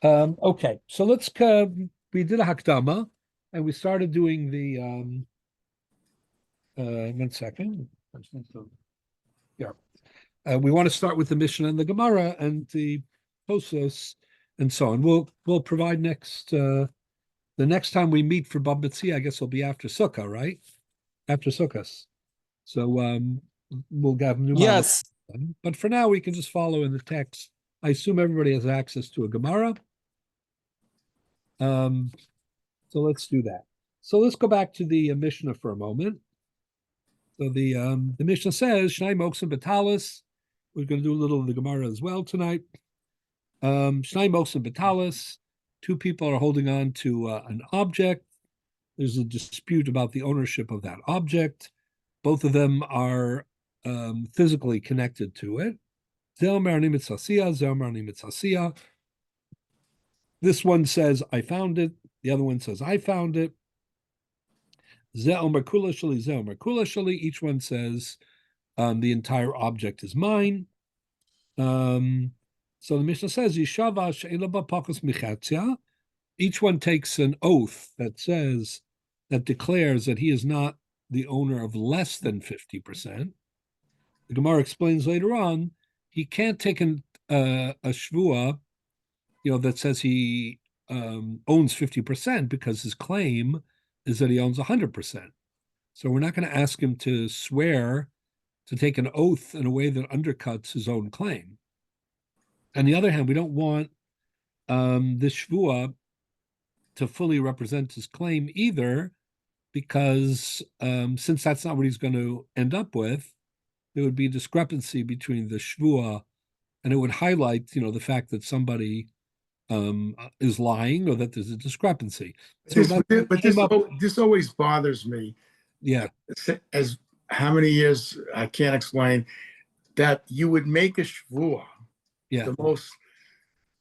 Okay, so we did a Hakdama and we started doing the, 1 second. Yeah. We want to start with the Mishnah and the Gemara and the Tosos and so on. We'll provide the next time we meet for Bab Metzia, I guess will be after Sukkah, right? After Sukkot. So we'll have new models. Yes. But for now, we can just follow in the text. I assume everybody has access to a Gemara. So let's do that. So let's go back to the Mishnah for a moment. So the Mishnah says, Shnai Moksim Batalis. We're going to do a little of the Gemara as well tonight. Shnai Moksim Batalis. Two people are holding on to an object. There's a dispute about the ownership of that object. Both of them are physically connected to it. This one says, I found it. The other one says, I found it. Each one says, the entire object is mine. So the Mishnah says, each one takes an oath that declares that he is not the owner of less than 50%. The Gemara explains later on, he can't take a shvua, that says he owns 50% because his claim is that he owns 100%. So we're not going to ask him to swear to take an oath in a way that undercuts his own claim. On the other hand, we don't want this shvua to fully represent his claim either, because since that's not what he's going to end up with, there would be a discrepancy between the shvua, and it would highlight, the fact that somebody is lying or that there's a discrepancy. So this always bothers me. Yeah. As how many years I can't explain that you would make a shvua, yeah, the most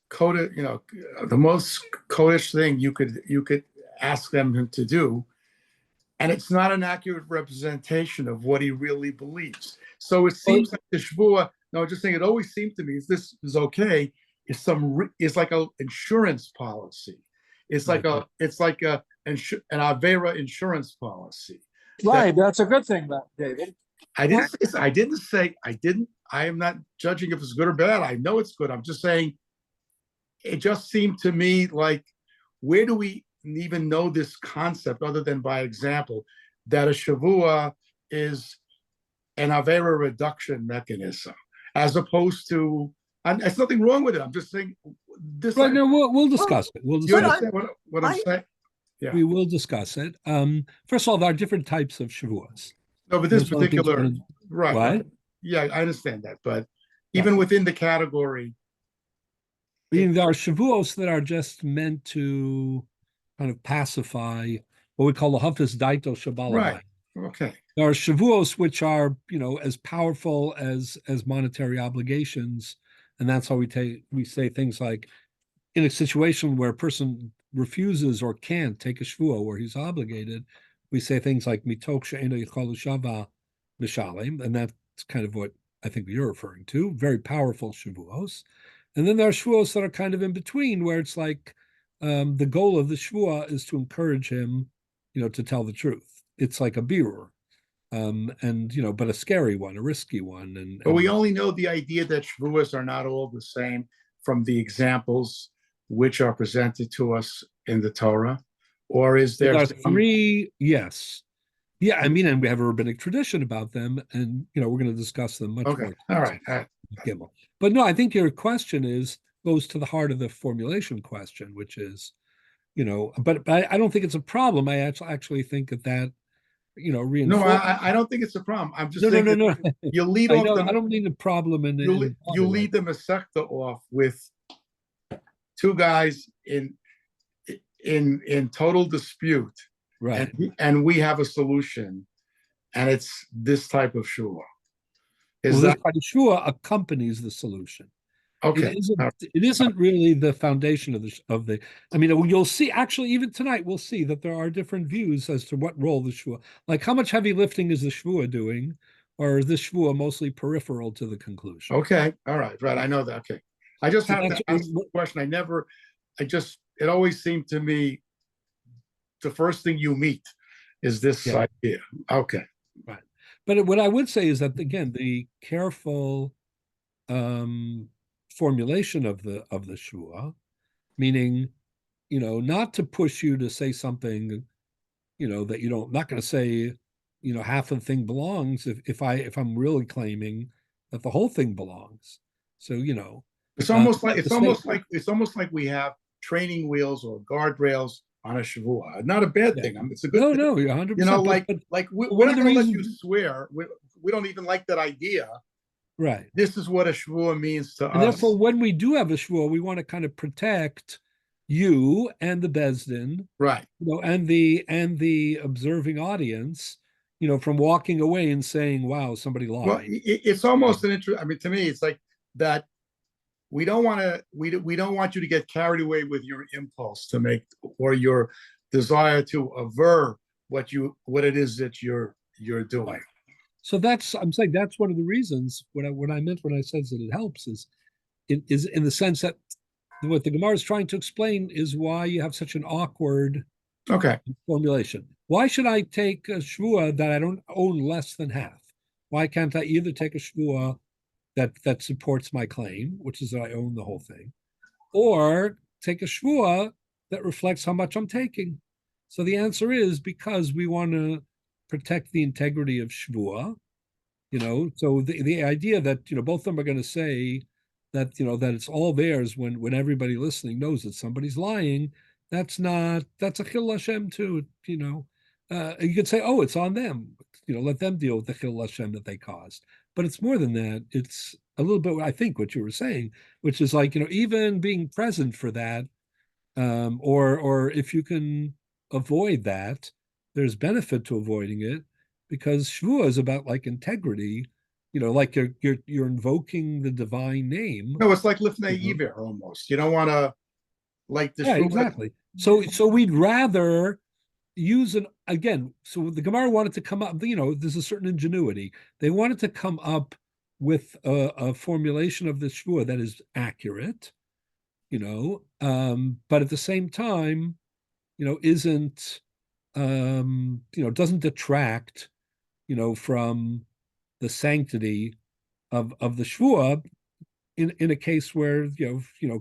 coded, the most codish thing you could ask them to do, and it's not an accurate representation of what he really believes. So it seems like the shvua. No, just saying. It always seemed to me this is okay. It's like an insurance policy. It's like an Avera insurance policy. Right. That's a good thing, David. I am not judging if it's good or bad. I know it's good. I'm just saying it just seemed to me like, where do we even know this concept other than by example, that a shavua is an Avera reduction mechanism, as opposed to, there's nothing wrong with it. I'm just saying this. Right, no, we'll discuss it. You understand what I'm saying? Yeah. We will discuss it. First of all, there are different types of shavuos. No, but this particular, right. What? Yeah, I understand that. But even within the category, there are shavuos that are just meant to kind of pacify what we call the hafez daito shabbalah. Right. Okay. There are shavuos which are, as powerful as monetary obligations, and that's how we say things like, in a situation where a person refuses or can't take a shvuah where he's obligated, we say things like mitok she'eno yichol shava mishalim, and that's kind of what I think you're referring to. Very powerful shavuos. And then there are shvuos that are kind of in between, where it's like the goal of the shvuah is to encourage him, to tell the truth. It's like a birur, but a scary one, a risky one. But we only know the idea that shvuas are not all the same from the examples which are presented to us in the Torah, or is there three? Yes. Yeah, and we have a rabbinic tradition about them, and we're going to discuss them much more. All right. But no, I think your question goes to the heart of the formulation question, which is, but I don't think it's a problem. I actually think that reinforces. No, I don't think it's a problem. I'm just saying no. You lead off. I don't mean the problem you lead the Masechta off with two guys in total dispute, right? And we have a solution, and it's this type of shua. This type of shua accompanies the solution. Okay, it isn't really the foundation of the. I mean, you'll see. Actually, even tonight, we'll see that there are different views as to what role the shua. Like, how much heavy lifting is the shvua doing, or is this shvua mostly peripheral to the conclusion? Okay, all right. I know that. Okay, I just have to ask the question. I never it always seemed to me the first thing you meet is this Yeah. idea. Okay. Right. But what I would say is that again, the careful formulation of the shvua, meaning, not to push you to say something, that you don't not going to say, half of the thing belongs if I'm really claiming that the whole thing belongs. So, It's almost like to say, we have training wheels or guardrails on a shavua. Not a bad yeah. thing. It's a good thing. No, you're 100%. We're not going to let you swear. We don't even like that idea. Right. This is what a shavua means to And us. therefore, when we do have a shvua, we want to kind of protect you and the bezdin, right? And the observing audience, from walking away and saying, "Wow, somebody lied." Well, it's almost an interest. I mean, to me, it's like that. We don't want to. We don't want you to get carried away with your impulse to make or your desire to aver what it is that you're doing. So I'm saying that's one of the reasons. What I meant when I said that it helps is in the sense that what the Gemara is trying to explain is why you have such an awkward formulation. Why should I take a shvua that I don't own less than half? Why can't I either take a shvua that supports my claim, which is that I own the whole thing, or take a shvua that reflects how much I'm taking? So the answer is because we want to protect the integrity of shvua. So the idea that both of them are going to say that that it's all theirs when everybody listening knows that somebody's lying, that's a chil Hashem too. You could say, oh, it's on them. Let them deal with the chil Hashem that they caused. But it's more than that. It's a little bit, I think, what you were saying, which is like even being present for that, or if you can avoid that, there's benefit to avoiding it, because shvua is about like integrity. Like you're invoking the divine name. No, it's like lifnei iver almost. You don't want to like the shvua. Exactly. So we'd rather use so the Gemara wanted to come up, there's a certain ingenuity. They wanted to come up with a formulation of the shvua that is accurate, but at the same time, isn't, doesn't detract, from the sanctity of the shvua in a case where,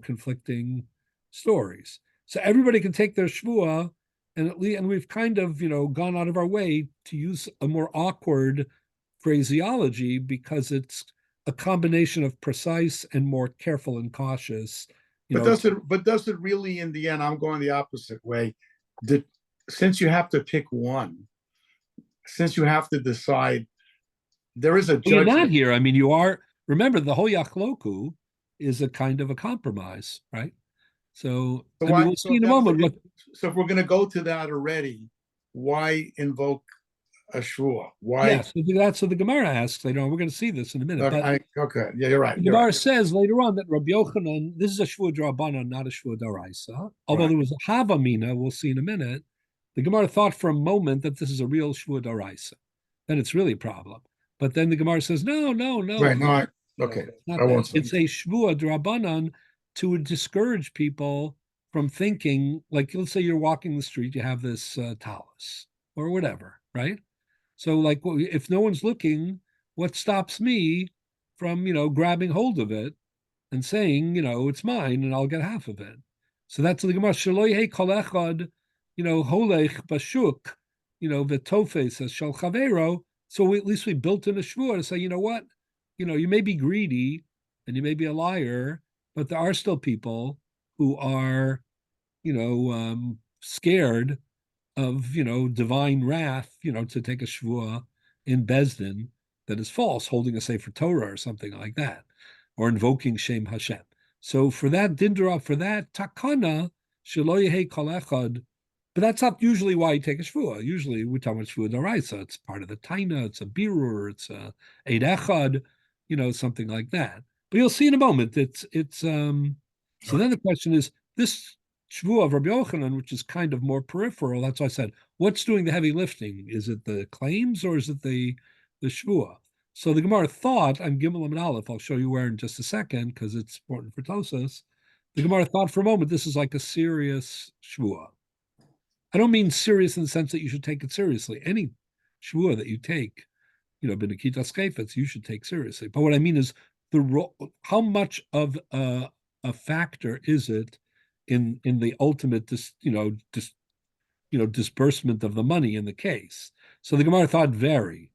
conflicting stories. So everybody can take their shvua, and we've kind of, gone out of our way to use a more awkward phraseology because it's a combination of precise and more careful and cautious. Does it really, in the end, I'm going the opposite way. Since you have to pick one, since you have to decide, there is a judgment. You're not here. I mean, you are. Remember, the whole yachloku is a kind of a compromise, right? So we'll see in a moment. So if we're going to go to that already, why invoke a shvua? Why? Yeah, so the Gemara asks later on. We're going to see this in a minute. Okay, yeah, you're right. The Gemara says later on that Rabbi Yochanan, this is a shvua d'Rabbanan, not a shvua d'Oraisa. Although there was a havamina, we'll see in a minute. The Gemara thought for a moment that this is a real shvua d'Oraisa. Then it's really a problem. But then the Gemara says, no. Right, no, okay. It's a shvua d'Rabbanan to discourage people from thinking, like, let's say you're walking the street, you have this talus or whatever, right? So, like, if no one's looking, what stops me from, grabbing hold of it and saying, it's mine and I'll get half of it? So that's the Gemara. Shaloi kol echad, holech bashuk, v'tofes as shal chavero. So at least we built in a shvua to say, you know what, you may be greedy and you may be a liar, but there are still people who are, scared of, divine wrath, to take a shvua in Bezdin that is false, holding a Sefer Torah or something like that, or invoking Shem Hashem. So for that dindra, for that takana, shelo yehi kol echad, but that's not usually why you take a shvua. Usually we talk about shvua d'oraisa. It's part of the taina, it's a birur, it's a eid echad, something like that. But you'll see in a moment. So then the question is, this shvua of Rabbi Yochanan, which is kind of more peripheral. That's why I said, what's doing the heavy lifting? Is it the claims or is it the shvua? So the Gemara thought, I'm Gimel and Aleph, I'll show you where in just a second because it's important for Tosas, The Gemara thought for a moment this is like a serious shvua. I don't mean serious in the sense that you should take it seriously. Any shvua that you take, b'nikitas kefetz, you should take seriously. But what I mean is how much of a factor is it in the ultimate disbursement of the money in the case? So the Gemara thought vary,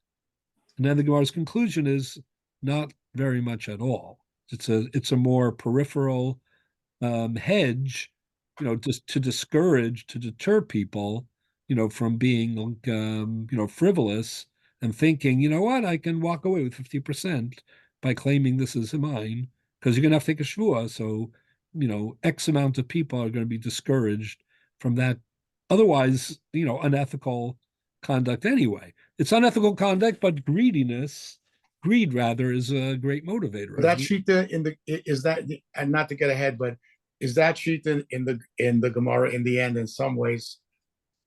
and then the Gemara's conclusion is not very much at all. It's a more peripheral hedge, just to discourage, to deter people, from being, frivolous and thinking, you know what, I can walk away with 50% by claiming this is mine, because you're going to have to take a shvua. So, X amount of people are going to be discouraged from that. Otherwise, unethical conduct anyway. It's unethical conduct, but greed rather, is a great motivator. That shita is that, and not to get ahead, but is that shita in the Gemara in the end in some ways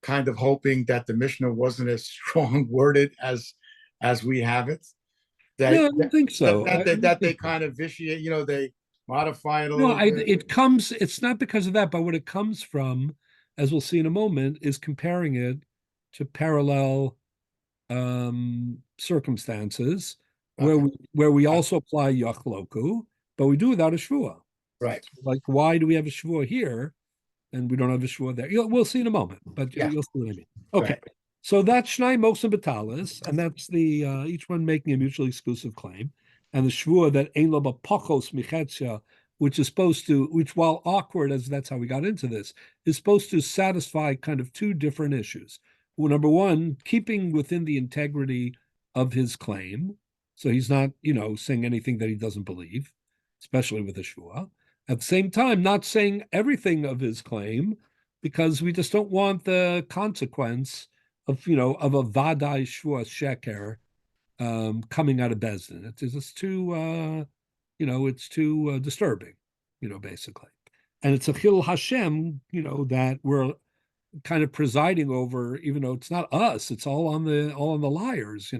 kind of hoping that the Mishnah wasn't as strong worded as we have it? No, I don't think so. That they kind of vitiate, they modify it a little bit. It's not because of that, but what it comes from, as we'll see in a moment, is comparing it to parallel circumstances where we also apply yachloku, but we do without a shvua. Right. Like, why do we have a shvua here and we don't have a shvua there? We'll see in a moment, but you'll see what I mean. Okay. Right. So that's Shnai Moksim Batalis, and that's the each one making a mutually exclusive claim, and the shvua that Ein Lo B'Pachos Michetzia, which while awkward, as that's how we got into this, is supposed to satisfy kind of two different issues. Well, number one, keeping within the integrity of his claim, so he's not, saying anything that he doesn't believe, especially with a shvua. At the same time, not saying everything of his claim, because we just don't want the consequence of a vadai shvua sheker coming out of Bezdin. It's too it's too disturbing, basically. And it's a chil Hashem, that we're kind of presiding over, even though it's not us, it's all on the liars,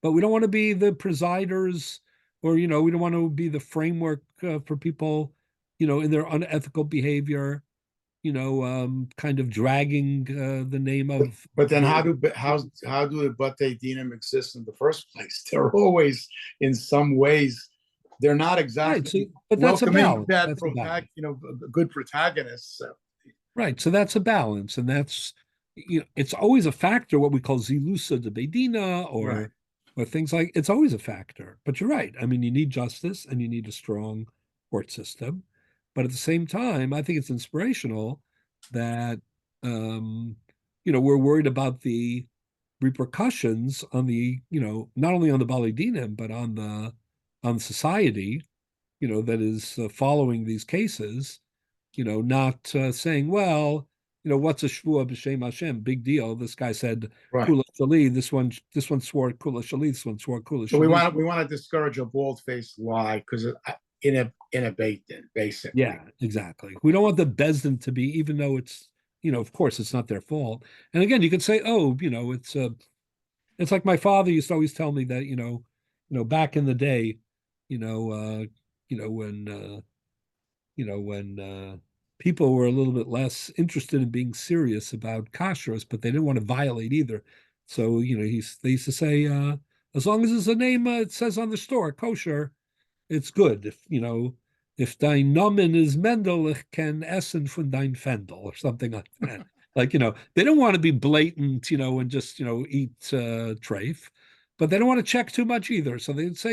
but we don't want to be the presiders, or we don't want to be the framework for people, in their unethical behavior, kind of dragging the name of. But then how do the Batei Dinim exist in the first place? They're always, in some ways, they're not exactly but that's welcoming that good protagonists. So. Right, so that's a balance, and that's it's always a factor. What we call zilusa de bedina, or things like, it's always a factor. But you're right. I mean, you need justice and you need a strong court system. But at the same time, I think it's inspirational that we're worried about the repercussions on the not only on the Bali Dinim, but on society that is following these cases. Not saying, well, what's a shvua b'shem Hashem? Big deal. This guy said kula shali. This one swore kula shali. This one swore kula shali. So we want to discourage a bald-faced lie, because in a beit din, basically. Yeah, exactly. We don't want the bezdin to be, even though it's of course it's not their fault. And again, you could say, oh, it's like my father used to always tell me that back in the day, when people were a little bit less interested in being serious about kashrus, but they didn't want to violate either. So, they used to say, as long as it's a name it says on the store, kosher, it's good. If dein Nomen is Mendel, ich can essen von dein Fendel, or something like that. Like, they don't want to be blatant, and just, eat treif, but they don't want to check too much either. So they'd say,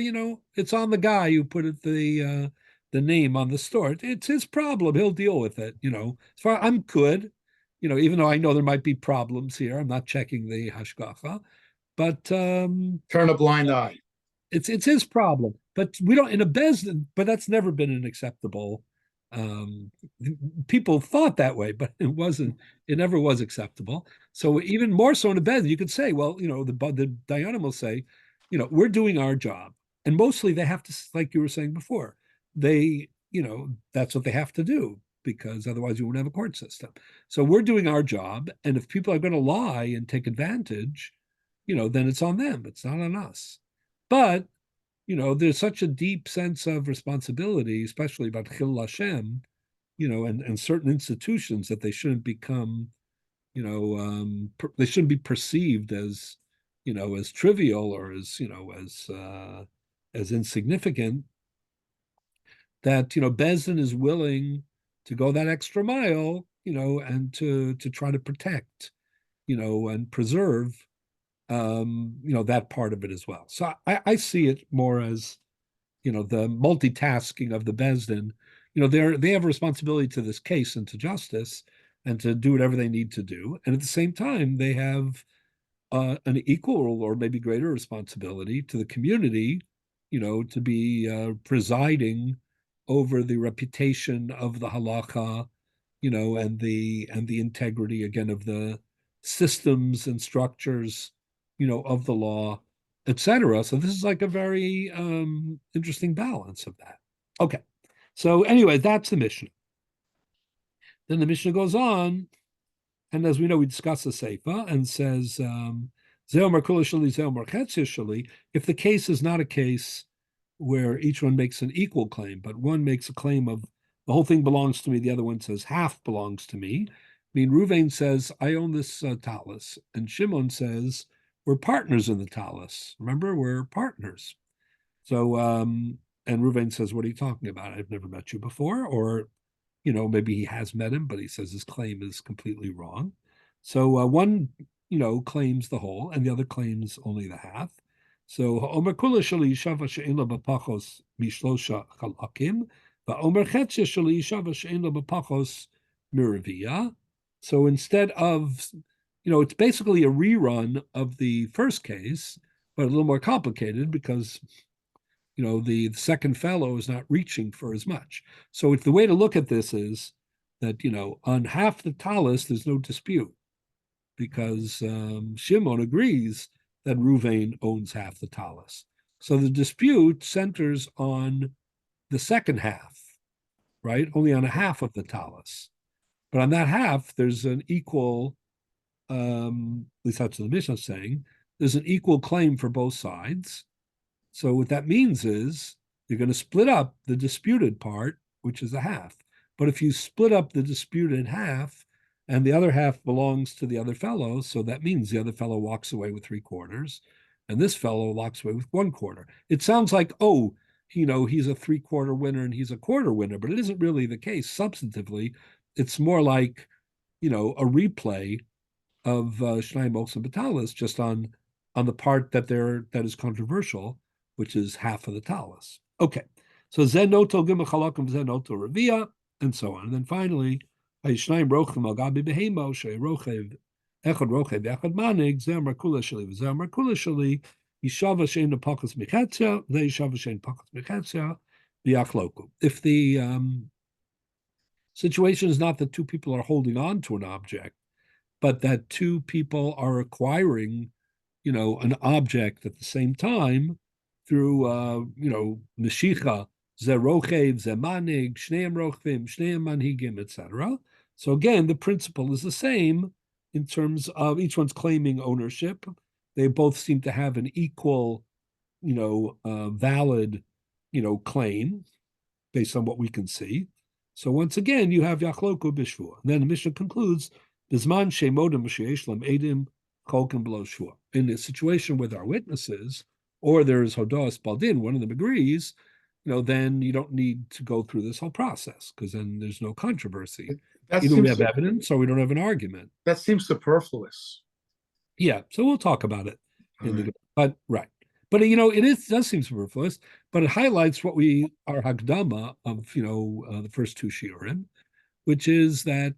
it's on the guy who put it the name on the store. It's his problem. He'll deal with it. As far I'm good, even though I know there might be problems here, I'm not checking the hashgacha, but turn a blind eye. It's his problem. But we don't in a bezdin. But that's never been an acceptable. People thought that way, but it wasn't. It never was acceptable. So even more so in a bezdin, you could say, well, the dayanim will say, we're doing our job, and mostly they have to, like you were saying before, they, that's what they have to do, because otherwise you won't have a court system. So we're doing our job, and if people are going to lie and take advantage, then it's on them. It's not on us. But there's such a deep sense of responsibility, especially about Chil Hashem, and certain institutions that they shouldn't become, they shouldn't be perceived as, as trivial or as, as insignificant. That Bezdin is willing to go that extra mile, and to try to protect, and preserve, that part of it as well. So I see it more as, the multitasking of the Bezdin. They have a responsibility to this case and to justice and to do whatever they need to do. And at the same time, they have an equal or maybe greater responsibility to the community, to be presiding over the reputation of the halacha, and the integrity again of the systems and structures, of the law, etc. So this is like a very interesting balance of that. Okay, so anyway, that's the Mishnah. Then the Mishnah goes on, and as we know, we discuss the Seifa and says, if the case is not a case where each one makes an equal claim, but one makes a claim of the whole thing belongs to me, the other one says half belongs to me. I mean, Ruvain says, I own this talus, and Shimon says, we're partners in the talus. Remember, we're partners. So, and Ruvain says, what are you talking about? I've never met you before. Or, maybe he has met him, but he says his claim is completely wrong. So one, claims the whole, and the other claims only the half. So Omer Kula Shali Shava She'ela Bapachos Mishlosha Chalakim, Omer Chetzia Shali Shava She'ela Bapachos Miravia. So instead of, it's basically a rerun of the first case, but a little more complicated because, the second fellow is not reaching for as much. So the way to look at this is that, on half the talus, there's no dispute because Shimon agrees that Ruvain owns half the talus. So the dispute centers on the second half, right? Only on a half of the talus. But on that half, there's an equal, at least that's what the Mishnah is saying, there's an equal claim for both sides. So what that means is you're going to split up the disputed part, which is a half. But if you split up the disputed half and the other half belongs to the other fellow, so that means the other fellow walks away with 3/4 and this fellow walks away with 1/4. It sounds like, he's a 3/4 winner and he's a quarter winner, but it isn't really the case. Substantively, it's more like, a replay of Shnai Moksha Batalas just on the part that is controversial, which is half of the talus. Okay, so Zenoto Gimachalakim Zenoto Ravia, and so on. And then finally, Hayishnaim Rochim Al Gabi Behemo, Shei Rochev, Echad Rochev, Echad Manig, Zem Rakula Shali, Zem Rakula Shali, Yishava Shein Pakas Mechatzia, They Yishava Shein Pakas Mechatzia, Biachloku. If the situation is not that two people are holding on to an object, but that two people are acquiring, an object at the same time through, Meshicha, Zerochev, Zemanig, Shneim Rochvim, Shneim Manhigim, etc. So again, the principle is the same in terms of each one's claiming ownership. They both seem to have an equal, valid, claim based on what we can see. So once again, you have Yachloku Bishvua. Then the Mishnah concludes, Bisman Shemodim Sheishlam Edim Cholkin below Shua. In a situation with our witnesses, or there's Hodos Baldin, one of them agrees, then you don't need to go through this whole process because then there's no controversy. Either we have evidence or we don't have an argument. That seems superfluous. Yeah, so we'll talk about it. But it does seem superfluous, but it highlights what our Hagdama of the first two Shiurim, which is that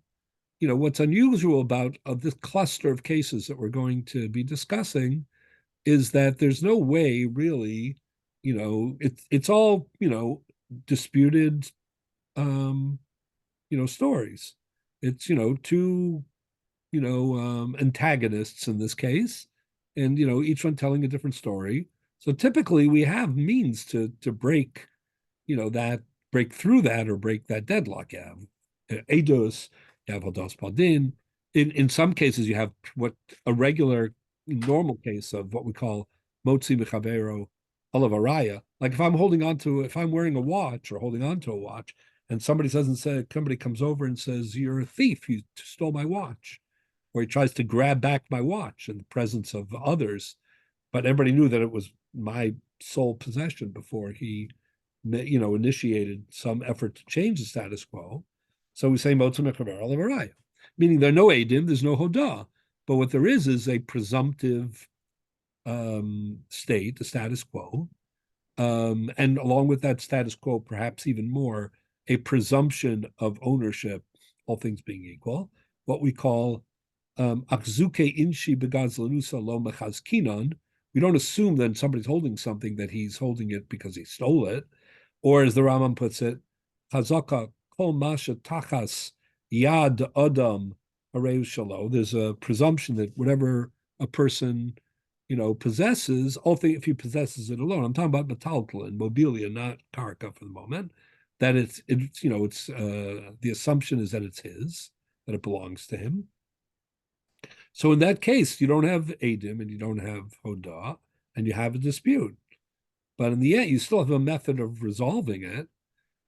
what's unusual about this cluster of cases that we're going to be discussing is that there's no way really, it's all, disputed, stories. It's, two, antagonists in this case, and, each one telling a different story. So typically we have means to break, break through that or break that deadlock. You have Eidos, you have Hodos Padin. In some cases, you have what a regular, normal case of what we call Motzi Mechavero Olavaraya. Like if I'm wearing a watch or holding on to a watch, and somebody comes over and says, "You're a thief. You stole my watch," or he tries to grab back my watch in the presence of others, but everybody knew that it was my sole possession before he, initiated some effort to change the status quo. So we say Motza Mechaber Levaraya, meaning there are no Eidim, there's no Hodah, but what there is a presumptive state, the status quo, and along with that status quo, perhaps even more, a presumption of ownership, all things being equal, what we call akzuke inshi begazlanusa lo mechazkinon. We don't assume that somebody's holding something that he's holding it because he stole it, or as the Rambam puts it, chazaka kol masha tachas yad adam hareu shalo. There's a presumption that whatever a person possesses, if he possesses it alone. I'm talking about metaltal and mobilia, not karka for the moment. That it's the assumption is that it's his, that it belongs to him. So in that case, you don't have Eidim and you don't have Hodah, and you have a dispute. But in the end, you still have a method of resolving it.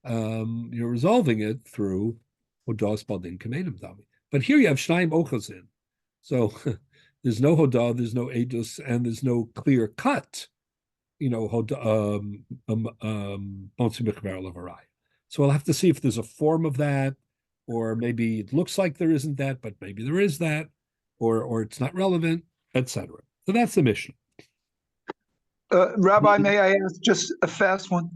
You're resolving it through Hodah Spaldin Kamedim Dami. But here you have Shnaim Ochazin. So there's no Hodah, there's no Eidus, and there's no clear cut, Hodah, So I'll have to see if there's a form of that, or maybe it looks like there isn't that, but maybe there is that, or it's not relevant, etc. So that's the mission. Rabbi, may I ask just a fast one?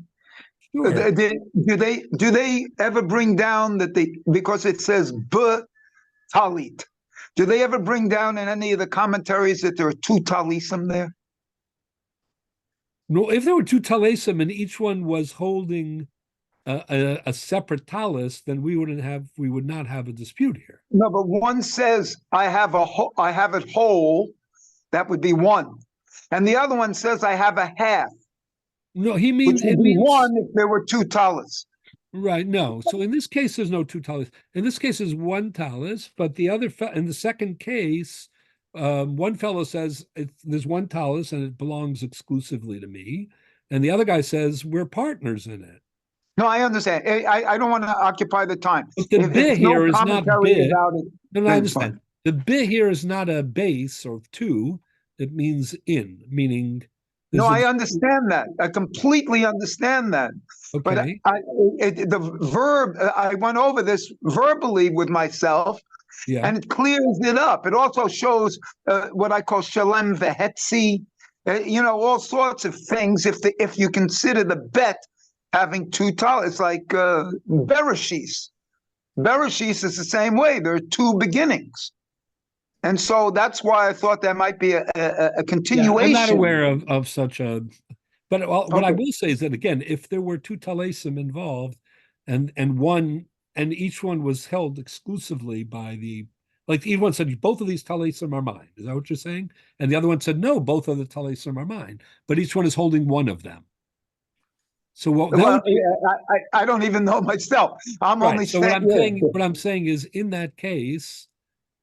Sure. Do they ever bring down that because it says b talit? Do they ever bring down in any of the commentaries that there are two talisim there? No, if there were two talisim and each one was holding a separate talis, then we would not have a dispute here. No, but one says I have it whole. That would be one, and the other one says I have a half. No, it means one if there were two talis. Right. No. So in this case, there's no two talis. In this case, is one talis, but the other in the second case, one fellow says there's one talis and it belongs exclusively to me, and the other guy says we're partners in it. No, I understand. I don't want to occupy the time. But the bit here is not bit. No, I understand. Fine. The bit here is not a base or two. It means meaning. No, I understand that. I completely understand that. Okay. But the verb, I went over this verbally with myself, and it clears it up. It also shows what I call shalem vehetzi, all sorts of things. If you consider the bet having two talis, it's like Bereshis. Bereshis is the same way. There are two beginnings. And so that's why I thought that might be a continuation. I'm not aware of such a, but what I will say is that, again, if there were two talesim involved and each one was held exclusively by like each one said, both of these talesim are mine. Is that what you're saying? And the other one said, no, both of the talesim are mine, but each one is holding one of them. So I don't even know myself. I'm only so saying. What I'm saying is, in that case,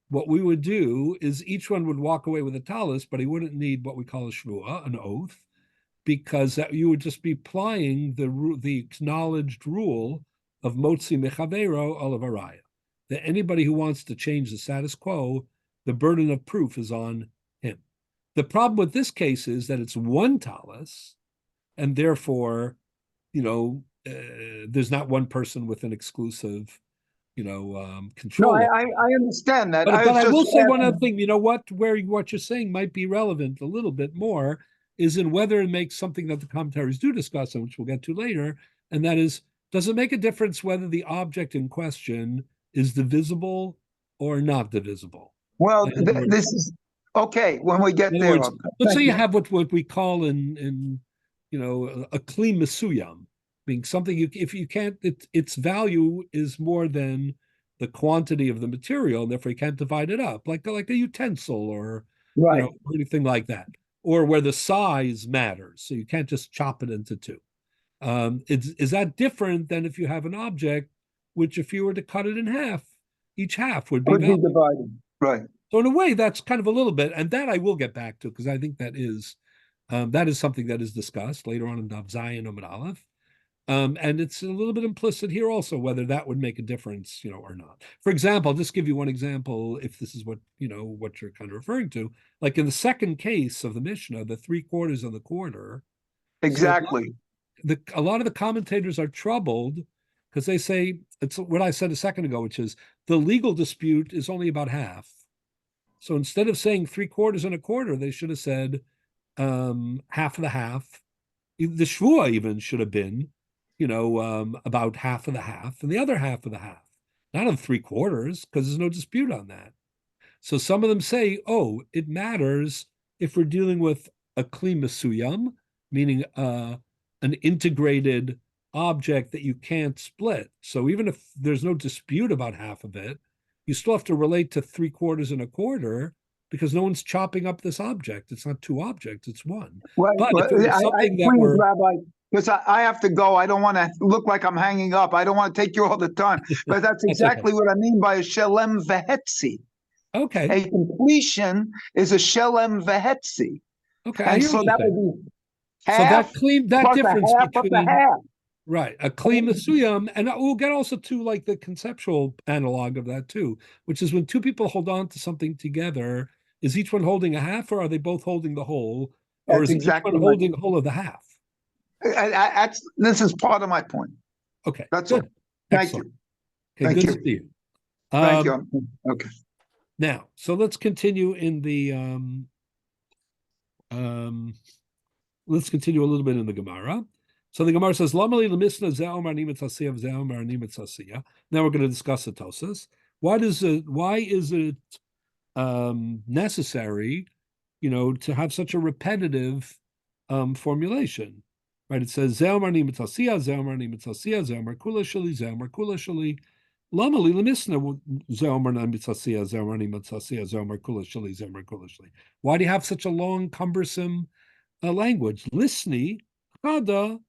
what we would do is each one would walk away with a talis, but he wouldn't need what we call a shvuah, an oath, because you would just be applying the acknowledged rule of motzi mechavero olavaraya, that anybody who wants to change the status quo, the burden of proof is on him. The problem with this case is that it's one talis, and therefore, there's not one person with an exclusive, control. No, I understand that. But I will say one other thing. What you're saying might be relevant a little bit more is in whether it makes something that the commentaries do discuss, and which we'll get to later, and that is, does it make a difference whether the object in question is divisible or not divisible? Well, this is okay when we get there. Let's say you have what we call in a kli mesuyam, being something if you can't, its value is more than the quantity of the material, and therefore you can't divide it up, like a utensil or or anything like that, or where the size matters, so you can't just chop it into two. Is that different than if you have an object, which if you were to cut it in half, each half would be divided, right? So in a way, that's kind of a little bit, and that I will get back to, because I think that is something that is discussed later on in Daf Zayin Amud Aleph. And it's a little bit implicit here also, whether that would make a difference, or not. For example, I'll just give you one example, if this is what you're kind of referring to. Like in the second case of the Mishnah, the 3/4 and the quarter. Exactly. So a lot of the commentators are troubled because they say it's what I said a second ago, which is the legal dispute is only about half. So instead of saying 3/4 and a quarter, they should have said half of the half. The shvua even should have been, about half of the half and the other half of the half, not of 3/4, because there's no dispute on that. So some of them say, oh, it matters if we're dealing with a kli mesuyam, meaning an integrated object that you can't split. So even if there's no dispute about half of it, you still have to relate to 3/4 and a quarter because no one's chopping up this object. It's not two objects, it's one. Well, but if it was something that please, were... Rabbi, because I have to go. I don't want to look like I'm hanging up. I don't want to take you all the time. But that's exactly what I mean by a shelem vehetzi. Okay. A completion is a shelem vehetzi. Okay. And so that would be So half that difference half between... of the half. Right, a kli mesuyam, and we'll get also to like the conceptual analog of that too, which is when two people hold on to something together, is each one holding a half, or are they both holding the whole, or That's is exactly each one holding the whole of the half? This is part of my point. Okay, that's good. all. Thank Excellent. you. Okay, Thank good you. to see you. Thank you. Okay. Now, so let's continue in the let's continue a little bit in the Gemara. So the Gemara says, Now we're going to discuss the Tosas. Why is it necessary, to have such a repetitive formulation? Right? It says, Zeomar nimitzasia, Zeomar nimitzasia, Zeomar kula shali, Zeomar kula shali. Lama li lemisna Zeomar nimitzasia, Zeomar nimitzasia, Zeomar kula shali, Zeomar kula shali. Why do you have such a long, cumbersome language? Lisni, chada,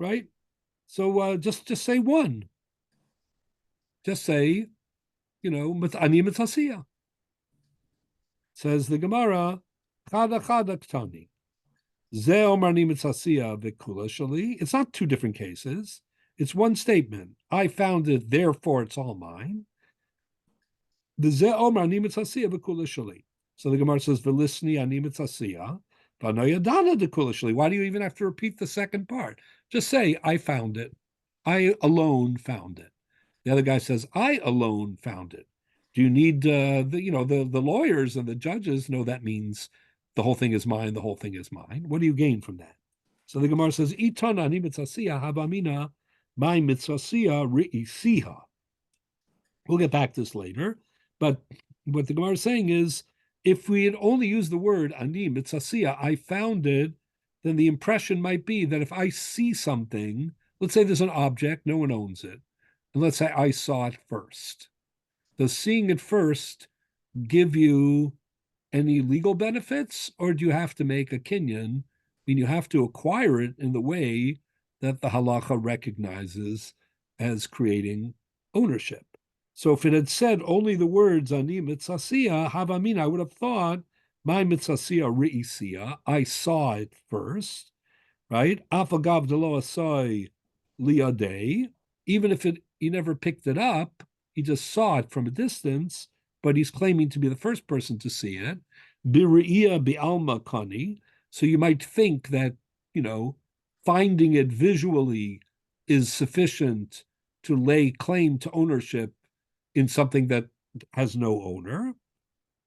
right? So just say one. Just say, ani mitzasiya. Says the Gemara, chada chada ktani. Ze omar ni mitzasiya v'kula shali. It's not two different cases. It's one statement. I found it, therefore it's all mine. The ze omar ni mitzasiya v'kula shali. So the Gemara says, v'lisni ani mitzasiya. Why do you even have to repeat the second part? Just say, I found it. I alone found it. The other guy says, I alone found it. Do you need the lawyers and the judges know that means the whole thing is mine, the whole thing is mine? What do you gain from that? So the Gemara says, Itana ani mitzasiya habamina my mitzasiya ri'isiha. We'll get back to this later. But what the Gemara is saying is, if we had only used the word ani mitzasiya, I found it, then the impression might be that if I see something, let's say there's an object, no one owns it, and let's say I saw it first. Does seeing it first give you any legal benefits, or do you have to make a kinyan? I mean, you have to acquire it in the way that the halacha recognizes as creating ownership. So if it had said only the words ani mitzasiya havamin, I would have thought my mitzasiya re'isiya, I saw it first, right? Afagav delo asoi liadei, even if he never picked it up, he just saw it from a distance, but he's claiming to be the first person to see it. Biriya bi'alma kani, so you might think that finding it visually is sufficient to lay claim to ownership in something that has no owner,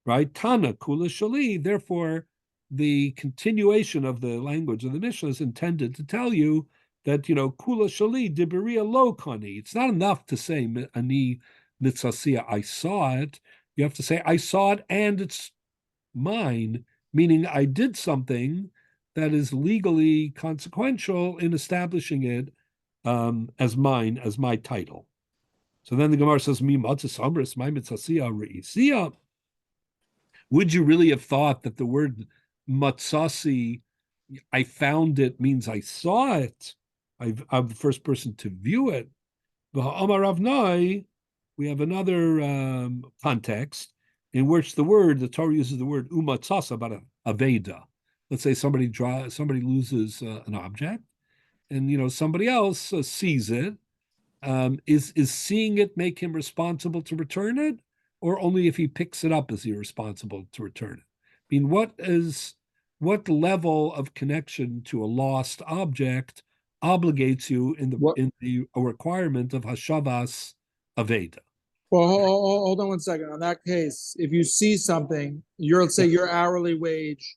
right? Tana kula shali. Therefore, the continuation of the language of the Mishnah is intended to tell you that kula shali dibiriya lo kani. It's not enough to say ani mitzasiya, I saw it. You have to say I saw it and it's mine, meaning I did something that is legally consequential in establishing it as mine, as my title. So then the Gemara says, "Mi matzis my mitzasiya re'isiya." Would you really have thought that the word matzasi, I found it, means I saw it? I'm the first person to view it. V'ha'amar Ravnai, we have another context in which the Torah uses the word umatzasa about a veda. Let's say somebody loses an object, and somebody else sees it, is seeing it make him responsible to return it, or only if he picks it up is he responsible to return it? I mean, what level of connection to a lost object obligates you in the requirement of hashavas aveda? Well, hold on 1 second. On that case, if you see something, let's say your hourly wage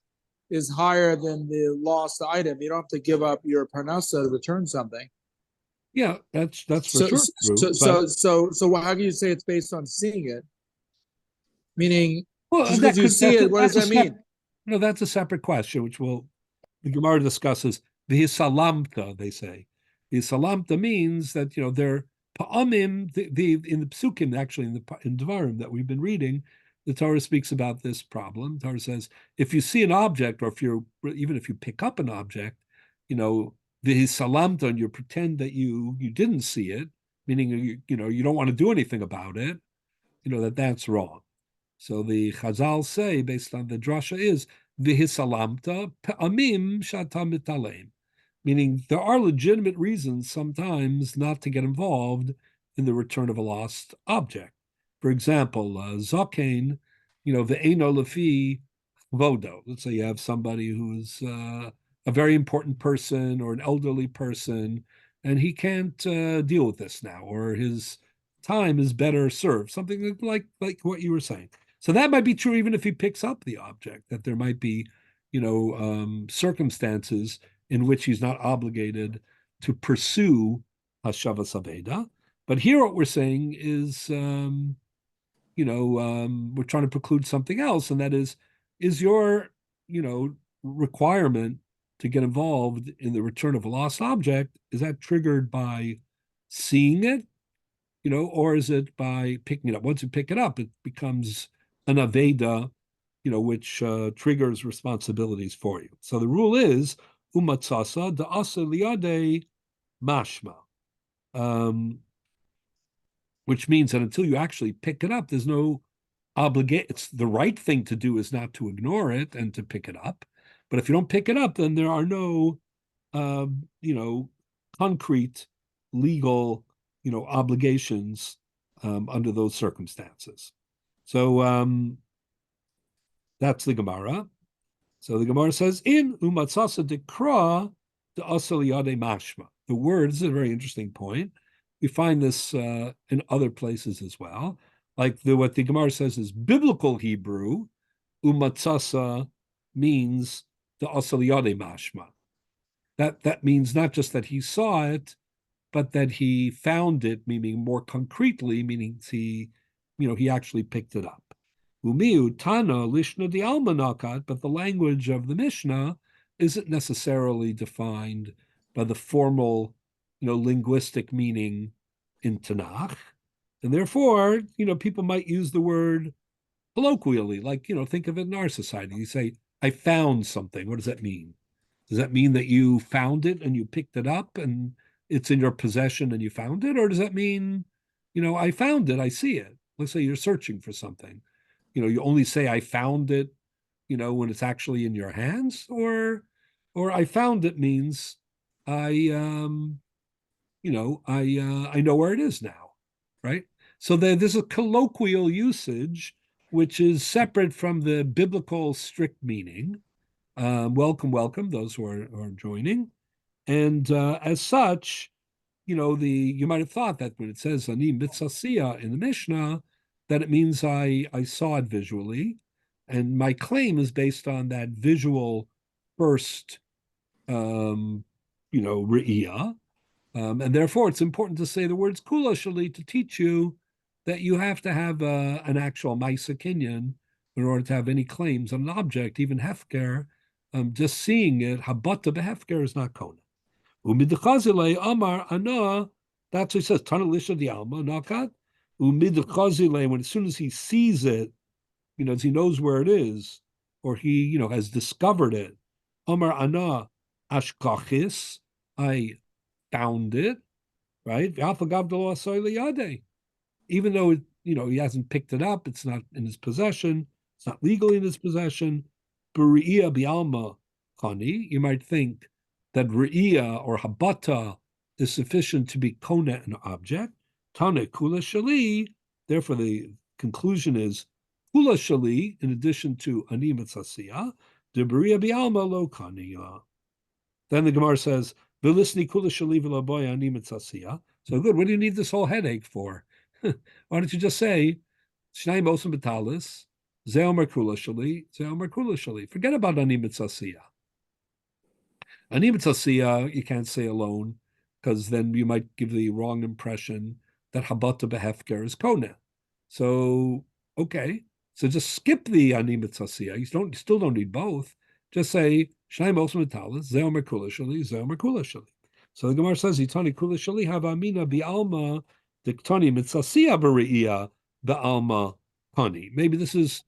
is higher than the lost item, you don't have to give up your parnasa to return something. Yeah, that's for sure true. So how can you say it's based on seeing it? Meaning, just because you see it, what does that mean? No, that's a separate question, which the Gemara discusses. V'hisalamta, they say. V'hisalamta means that they're pa'amim. In the psukim, actually in Devarim that we've been reading, the Torah speaks about this problem. The Torah says if you see an object, or even if you pick up an object, v'hisalamta, and you pretend that you didn't see it, meaning you don't want to do anything about it, that's wrong. So the Chazal say, based on the drasha, is v'hisalamta pe'amim shata mitalem, meaning there are legitimate reasons sometimes not to get involved in the return of a lost object. For example, zaken, ve'eno lefi vodo. Let's say you have somebody who's a very important person or an elderly person, and he can't deal with this now, or his time is better served. Something like what you were saying. So that might be true even if he picks up the object, that there might be, circumstances in which he's not obligated to pursue Hashavas Aveda. But here what we're saying is, we're trying to preclude something else, and that is your, requirement to get involved in the return of a lost object, is that triggered by seeing it, or is it by picking it up? Once you pick it up, it becomes an Aveda, which triggers responsibilities for you. So the rule is umatzasa da'asa liyade mashma, which means that until you actually pick it up, there's no obligation. It's the right thing to do is not to ignore it and to pick it up. But if you don't pick it up, then there are no, concrete legal, obligations under those circumstances. So that's the Gemara. So the Gemara says, in umatzasa dekra de'asa liyade mashma. The word, this is a very interesting point. We find this in other places as well. Like what the Gemara says is biblical Hebrew, umatzasa means de'asa liyade mashma. That means not just that he saw it, but that he found it, meaning more concretely, meaning he actually picked it up. Umiu Tana Lishna di Almanakat, but the language of the Mishnah isn't necessarily defined by the formal, linguistic meaning in Tanakh. And therefore, people might use the word colloquially, like, think of it in our society. You say, I found something. What does that mean? Does that mean that you found it and you picked it up and it's in your possession and you found it? Or does that mean, I found it, I see it? Let's say you're searching for something. You only say I found it, when it's actually in your hands, or I found it means I know where it is now, right? So there's a colloquial usage which is separate from the biblical strict meaning. Welcome, those who are joining, and as such, you might have thought that when it says ani mitzasiya in the Mishnah, that it means I saw it visually, and my claim is based on that visual first, re'iyah, and therefore it's important to say the words kula shali to teach you that you have to have an actual ma'isa kinyan in order to have any claims on an object, even hefker. Just seeing it, habata behefker is not kona. Umidchazile amar ana. That's what he says. Tana lisha di alma nakat. Umidchazile, when as soon as he sees it, as he knows where it is, or he has discovered it. Amar ana ashkachis. I found it, right? Even though he hasn't picked it up, it's not in his possession. It's not legally in his possession. B'ri'iyah bi'alma chani. You might think that re'iyah or habata is sufficient to be kona an object. Tane kula shali. Therefore, the conclusion is kula shali, in addition to ani mitzasiya, de b'riya bi'alma lo kaniya. Then the Gemara says, "V'lisni kula shali v'laboy ani mitzasiya." So good. What do you need this whole headache for? Why don't you just say, "Shnai mosim betalis, zeomer kula shali, zeomer kula shali." Forget about ani mitzasiya. Ani mitzasiya you can't say alone, because then you might give the wrong impression that habata behefker is kona. So okay, so just skip the ani mitzasiya. You still don't need both. Just say shnai mosim betalis, zeomer kula shali, zeomer kula shali. So the Gemara says, "Itani kula shali havamina bi'alma diktani mitzasiya b're'iyah ba'alma pani." Maybe this is,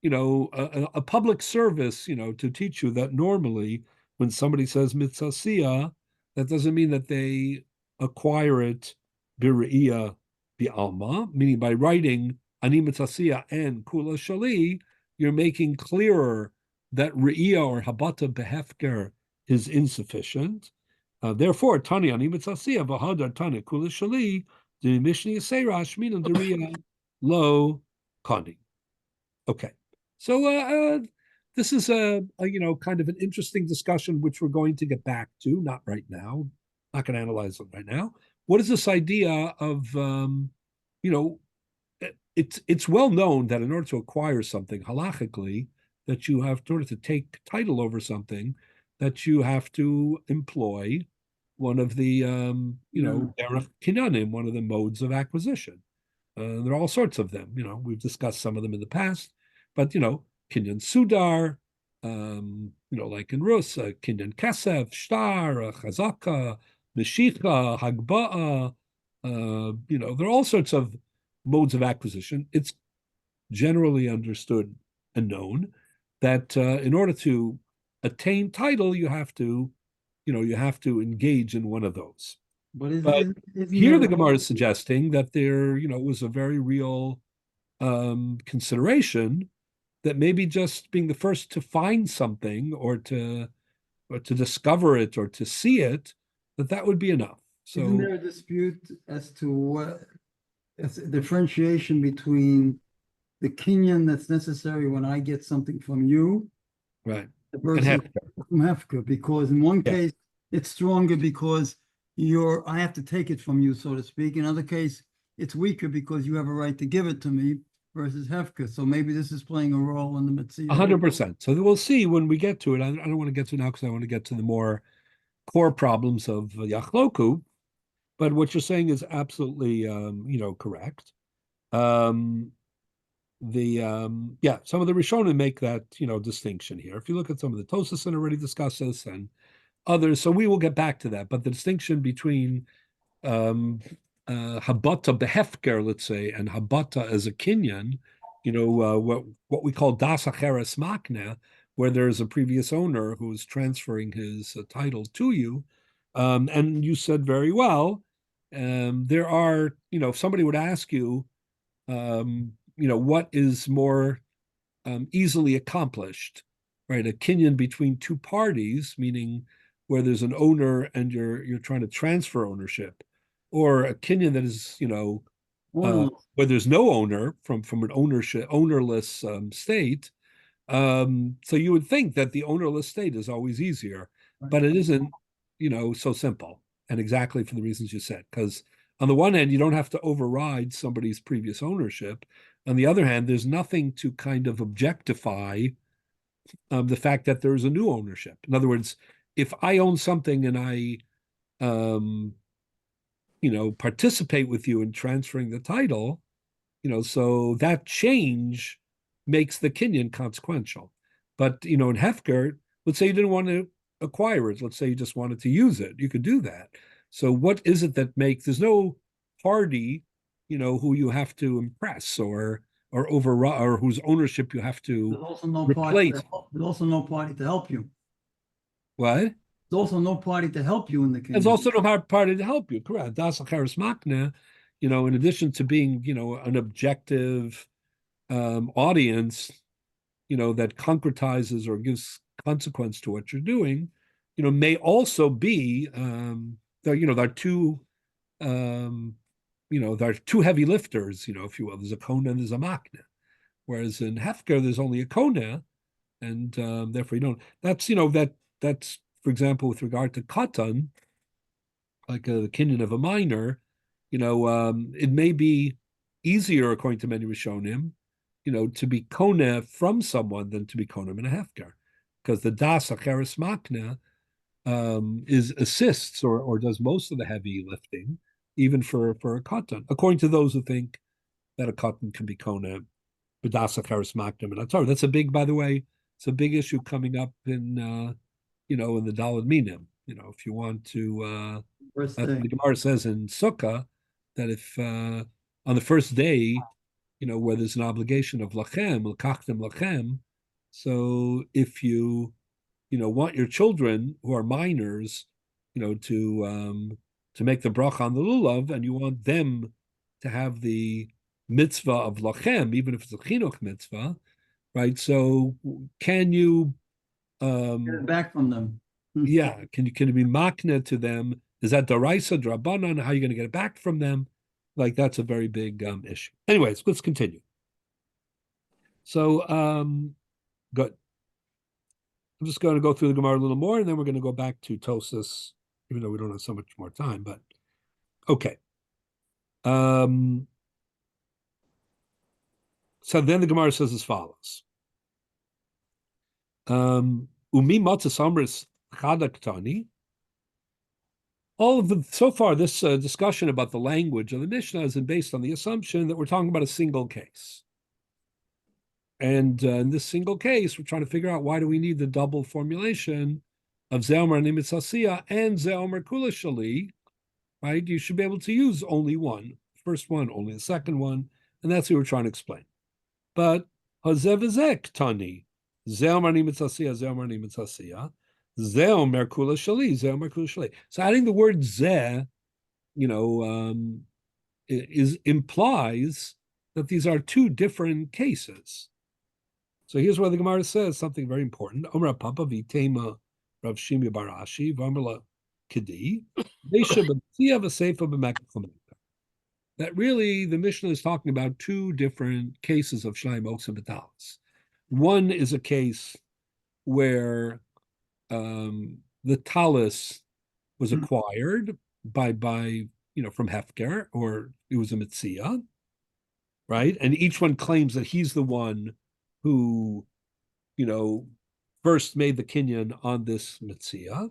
a public service, to teach you that normally when somebody says mitzasiya, that doesn't mean that they acquire it b're'iyah bi'alma, meaning by writing ani mitzasiya and kula shali, you're making clearer that re'iyah or habata behefker is insufficient. Therefore, Tani ani mitzasiya v'hadar Tani kula shali the Mishnah Seirash minan deriya lo kani. Okay, so this is a kind of an interesting discussion which we're going to get back to, not right now, not going to analyze it right now. What is this idea of it's well known that in order to acquire something halachically, that you have, in order to take title over something, that you have to employ one of the derech kinyanim, one of the modes of acquisition. There are all sorts of them. We've discussed some of them in the past, but kinyan sudar, like in Rus, kinyan kesef, shtar, chazaka, meshicha, hagba'a. There are all sorts of modes of acquisition. It's generally understood and known that in order to attain title, you have to engage in one of those. But here the Gemara is suggesting that there, was a very real consideration that maybe just being the first to find something or to discover it or to see it, that would be enough. So isn't there a dispute as to what as a differentiation between the kinyan that's necessary when I get something from you, right, versus from Hefka? Because in one case it's stronger because I have to take it from you, so to speak. In other case, it's weaker because you have a right to give it to me versus Hefka. So maybe this is playing a role in the Mitzvah. 100%. So we'll see when we get to it. I don't want to get to it now because I want to get to the more core problems of Yachloku. But what you're saying is absolutely, correct. Some of the Rishonim make that, distinction here. If you look at some of the Tosasin already discussed this and others, so we will get back to that. But the distinction between habata behefker, let's say, and habata as a kinyan, what we call das acheres makna, where there's a previous owner who is transferring his title to you. And you said very well, there are, if somebody would ask you, what is more easily accomplished, right? A kinyan between two parties, meaning where there's an owner and you're trying to transfer ownership, or a kinyan that is, where there's no owner from an ownerless state. So you would think that the ownerless state is always easier, but it isn't, so simple. And exactly for the reasons you said, because on the one hand, you don't have to override somebody's previous ownership. On the other hand, there's nothing to kind of objectify the fact that there's a new ownership. In other words, if I own something and I, participate with you in transferring the title, so that change makes the kinyan consequential. But, in Hefker, let's say you didn't want to acquire it. Let's say you just wanted to use it. You could do that. So what is it that there's no party, who you have to impress or override, or whose ownership you have to There's also no replace. There's also no party to help you. What? There's also no party to help you in the kinyan. There's also no party to help you. Correct. Das acheres makna, in addition to being, an objective audience, that concretizes or gives consequence to what you're doing, may also be there are two there are two heavy lifters, if you will. There's a kona and there's a makna. Whereas in hefker, there's only a kona, and therefore you don't. That's that's for example with regard to katan, like the kinyan of a minor. It may be easier according to many Rishonim, to be kona from someone than to be kona in a hefker, because the das acheres makna assists or does most of the heavy lifting, even for a katan. According to those who think that a katan can be kona, b'das acheres makna and atar. That's a big, by the way, it's a big issue coming up in in the Daled Minim. If you want to, the Gemara says in Sukkah that if on the first day, where there's an obligation of lachem, l'kachtem lachem, so if you want your children who are minors, to make the bracha on the lulav, and you want them to have the mitzvah of lachem, even if it's a chinuch mitzvah, right? So can you get it back from them? Yeah, can it be makna to them? Is that daraisa, drabanan? How are you going to get it back from them? Like that's a very big issue. Anyways, let's continue. So good. I'm just going to go through the Gemara a little more, and then we're going to go back to Tosas, even though we don't have so much more time. But okay. So then the Gemara says as follows. Umi matzah amris chadaktani. All of the so far, this discussion about the language of the Mishnah is based on the assumption that we're talking about a single case. And in this single case, we're trying to figure out why do we need the double formulation of Zeomer Nimitzasiya and Zeomer Kulashali, right? You should be able to use only one, first one, only the second one, and that's what we're trying to explain. But Hazevizek Tani, Zeomer Nimitzasiya, Zeomer Nimitzasiya, Zeomer Kulashali, Zeomer Kulashali. So adding the word Ze, implies that these are two different cases. So here's where the Gemara says something very important. Omra Papa Vitema Rav Shimi Barashi Vamala Kedi that really the Mishnah is talking about two different cases of Shnai Moks and Batalis. One is a case where the talis was acquired by from Hefker, or it was a Mitzia, right? And each one claims that he's the one who, first made the kinyan on this mitzvah.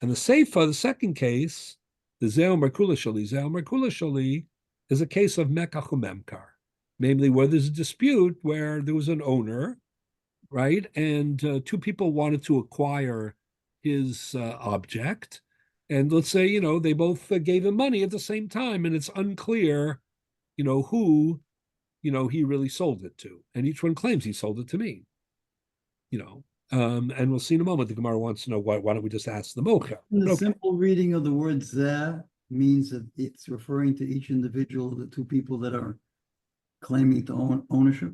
And the seifa, the second case, the Zeo Merkula Shali, is a case of Mekach Memkar, namely where there's a dispute where there was an owner, right? And two people wanted to acquire his object. And let's say, they both gave him money at the same time, and it's unclear, who he really sold it to. And each one claims he sold it to me, and we'll see in a moment. The Gemara wants to know why don't we just ask the Mocha? The simple reading of the word Zeh means that it's referring to each individual, the two people that are claiming to own ownership.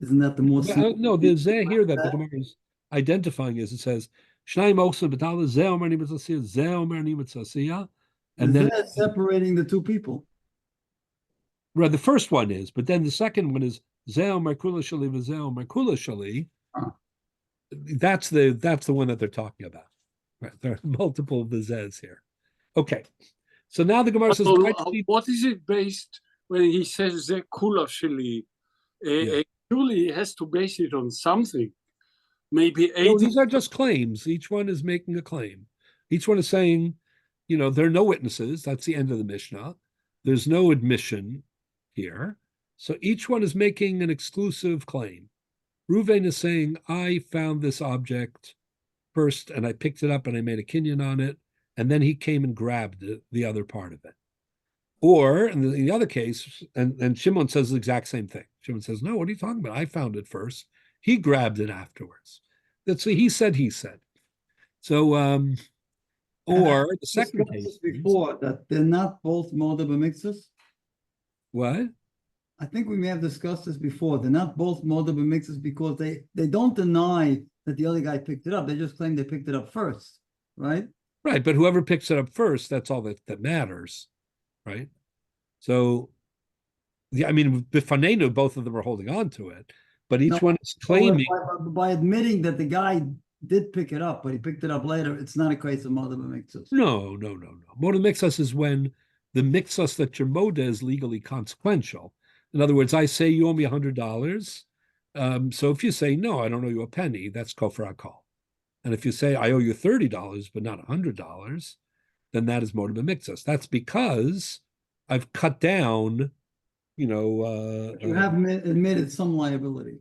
Isn't that the most simple? No, the Zeh here that the Gemara is identifying is, it says, Shnai Mocha B'Tala Zeh Omer Nimitzasiya, Zeh Omer Nimitzasiya. And then it's separating the two people. Right, the first one is, but then the second one is Zeo Merkula Shali v'Zeo Merkula Shali. That's the one that they're talking about. Right, there are multiple vizes here. Okay, so now the Gemara says, what is it based when he says Ze Kula Shali? Surely he has to base it on something. Maybe 80. No, these are just claims. Each one is making a claim. Each one is saying, there are no witnesses. That's the end of the Mishnah. There's no admission here. So each one is making an exclusive claim. Reuven is saying, I found this object first and I picked it up and I made a kinyan on it, and then he came and grabbed the other part of it. Or in the other case, and Shimon says the exact same thing. Shimon says, no, what are you talking about? I found it first. He grabbed it afterwards. That's what he said. So, or the second case before that they're not both Moda B'Mixus. What? I think we may have discussed this before. They're not both Moda B'Mixus because they don't deny that the other guy picked it up. They just claim they picked it up first, right? Right, but whoever picks it up first, that's all that matters, right? So, yeah, I mean, Bifanenu, both of them are holding on to it, but each one is claiming. By admitting that the guy did pick it up, but he picked it up later, it's not a case of moda b'miktzas. No. Moda b'miktzas is when the mixus that your moda is legally consequential. In other words, I say you owe me $100. So if you say, no, I don't owe you a penny, that's kofar hakol. And if you say, I owe you $30, but not $100, then that is moda b'miktzas. That's because I've cut down, you have admitted some liability.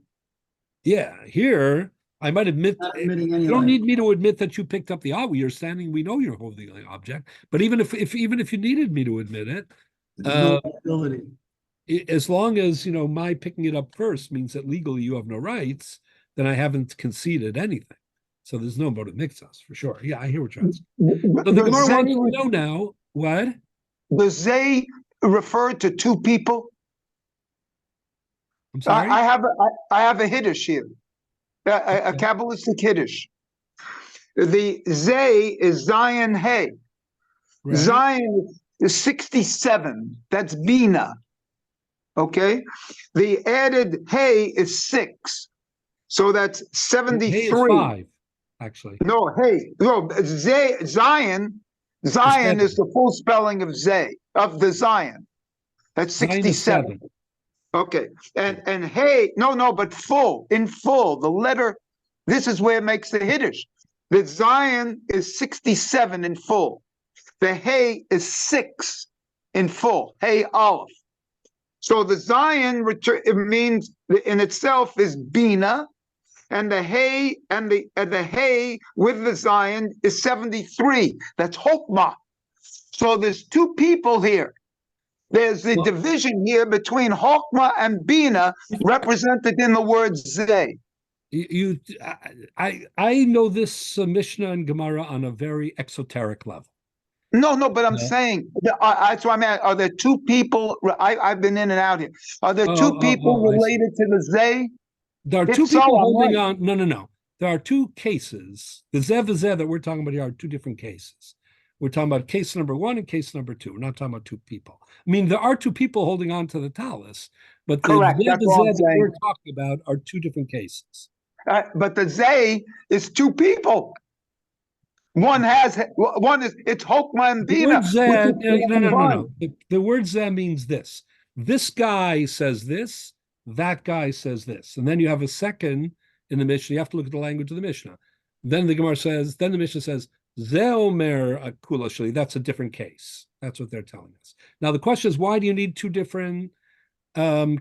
Yeah, here, I might admit, you don't need me to admit that you picked up the object. You're standing, we know you're holding the object. But even if you needed me to admit it, no liability. As long as, my picking it up first means that legally you have no rights, then I haven't conceded anything. So there's no moda b'miktzas for sure. Yeah, I hear what you're asking. So the Gemara wants to know now, what? Does Zay refer to two people? I'm sorry? I have a Hiddush here, a Kabbalistic Hiddush. The Zay is Zion Hay. Right. Zion is 67. That's Bina. Okay? The added Hay is 6. So that's 73. Hay is 5, actually. No, Hay. No, Zion is the full spelling of Zay, of the Zion. That's 67. Okay, and hey, no, but in full, the letter, this is where it makes the Hiddush. The Zion is 67 in full. The Hey is 6 in full, Hey Aleph. So the Zion, it means in itself is Bina, and the Hey, and the Hey with the Zion is 73. That's Chokmah. So there's two people here. There's the division here between Chokmah and Bina, represented in the word Zay. I know this Mishnah and Gemara on a very exoteric level. No, but I'm saying, that's why I'm at, are there two people, I've been in and out here, are there two people related to the Zay? There are two people holding on, no. There are two cases. The Zev that we're talking about here are two different cases. We're talking about case number 1 and case number 2. We're not talking about two people. I mean, there are two people holding on to the talus, but the Correct, that we're talking about are two different cases. But the Zay is two people. One is, it's Chokmah and Bina. No. The word Zeh means this. This guy says this, that guy says this. And then you have a second in the Mishnah. You have to look at the language of the Mishnah. Then the Mishnah says, Zeomer Kula Shali, that's a different case. That's what they're telling us. Now, the question is, why do you need two different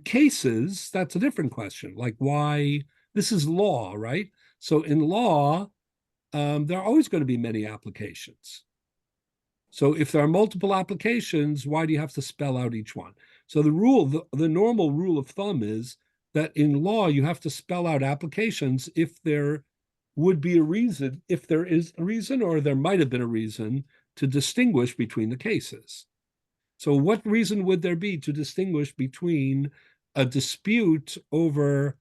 cases? That's a different question. Like, why? This is law, right? So in law, there are always going to be many applications. So if there are multiple applications, why do you have to spell out each one? So the normal rule of thumb is that in law, you have to spell out applications if there would be a reason, if there is a reason, or there might have been a reason to distinguish between the cases. So what reason would there be to distinguish between a dispute over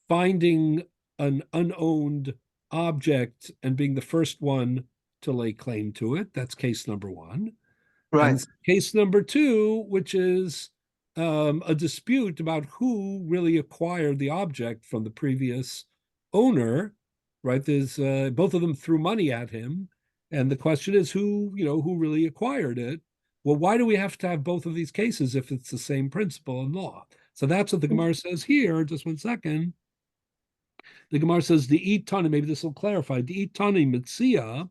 finding an unowned object and being the first one to lay claim to it? That's case number 1. Right. And case number 2, which is a dispute about who really acquired the object from the previous owner. Right, there's both of them threw money at him, and the question is who really acquired it. Well, why do we have to have both of these cases if it's the same principle in law? So that's what the Gemara says here. Just one second. The Gemara says the itani. Maybe this will clarify the itani mitzia.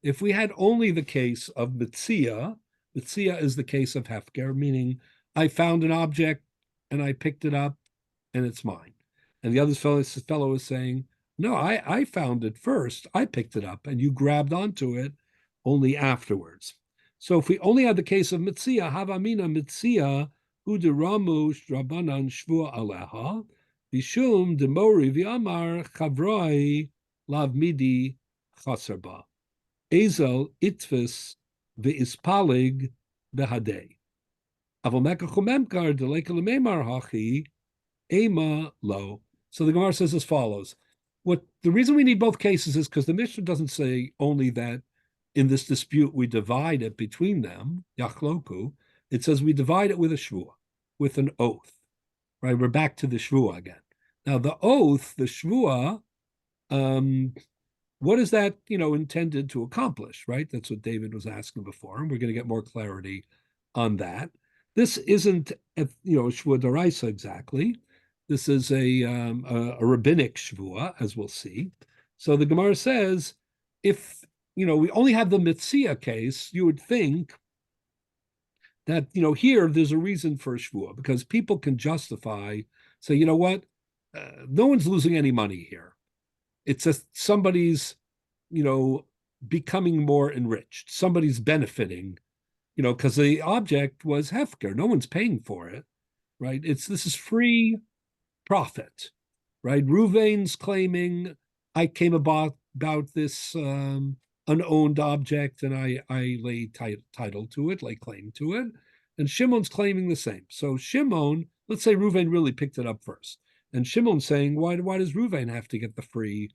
If we had only the case of mitzia is the case of hefker, meaning I found an object and I picked it up and it's mine, and the other fellow is saying, no, I found it first. I picked it up, and you grabbed onto it only afterwards. So if we only had the case of mitzia, havamina mitzia, udiramu shrabanan shvua aleha, bishum demori v'amar chavroi lav midi chasarba, ezel itfis v'ispalig behadei. Avomeka chumemkar deleka lememar hachi ema lo. So the Gemara says as follows. what the reason we need both cases is because the Mishnah doesn't say only that in this dispute we divide it between them, yachloku. It says we divide it with a shvua, with an oath. Right? We're back to the shvua again. Now the oath, the shvua, what is that, intended to accomplish, right? That's what David was asking before, and we're going to get more clarity on that. This isn't, shvua d'oraisa exactly. This is a rabbinic shvua, as we'll see. So the Gemara says, if, we only have the Mitzia case, you would think that, here there's a reason for a shvua, because people can justify, say, you know what, no one's losing any money here. It's just somebody's, becoming more enriched. Somebody's benefiting, because the object was hefker. No one's paying for it, right? This is free profit, right? Ruvain's claiming I came about this unowned object and I lay title to it, lay claim to it. And Shimon's claiming the same. So Shimon, let's say Ruvain really picked it up first. And Shimon's saying, why does Ruvain have to get the free,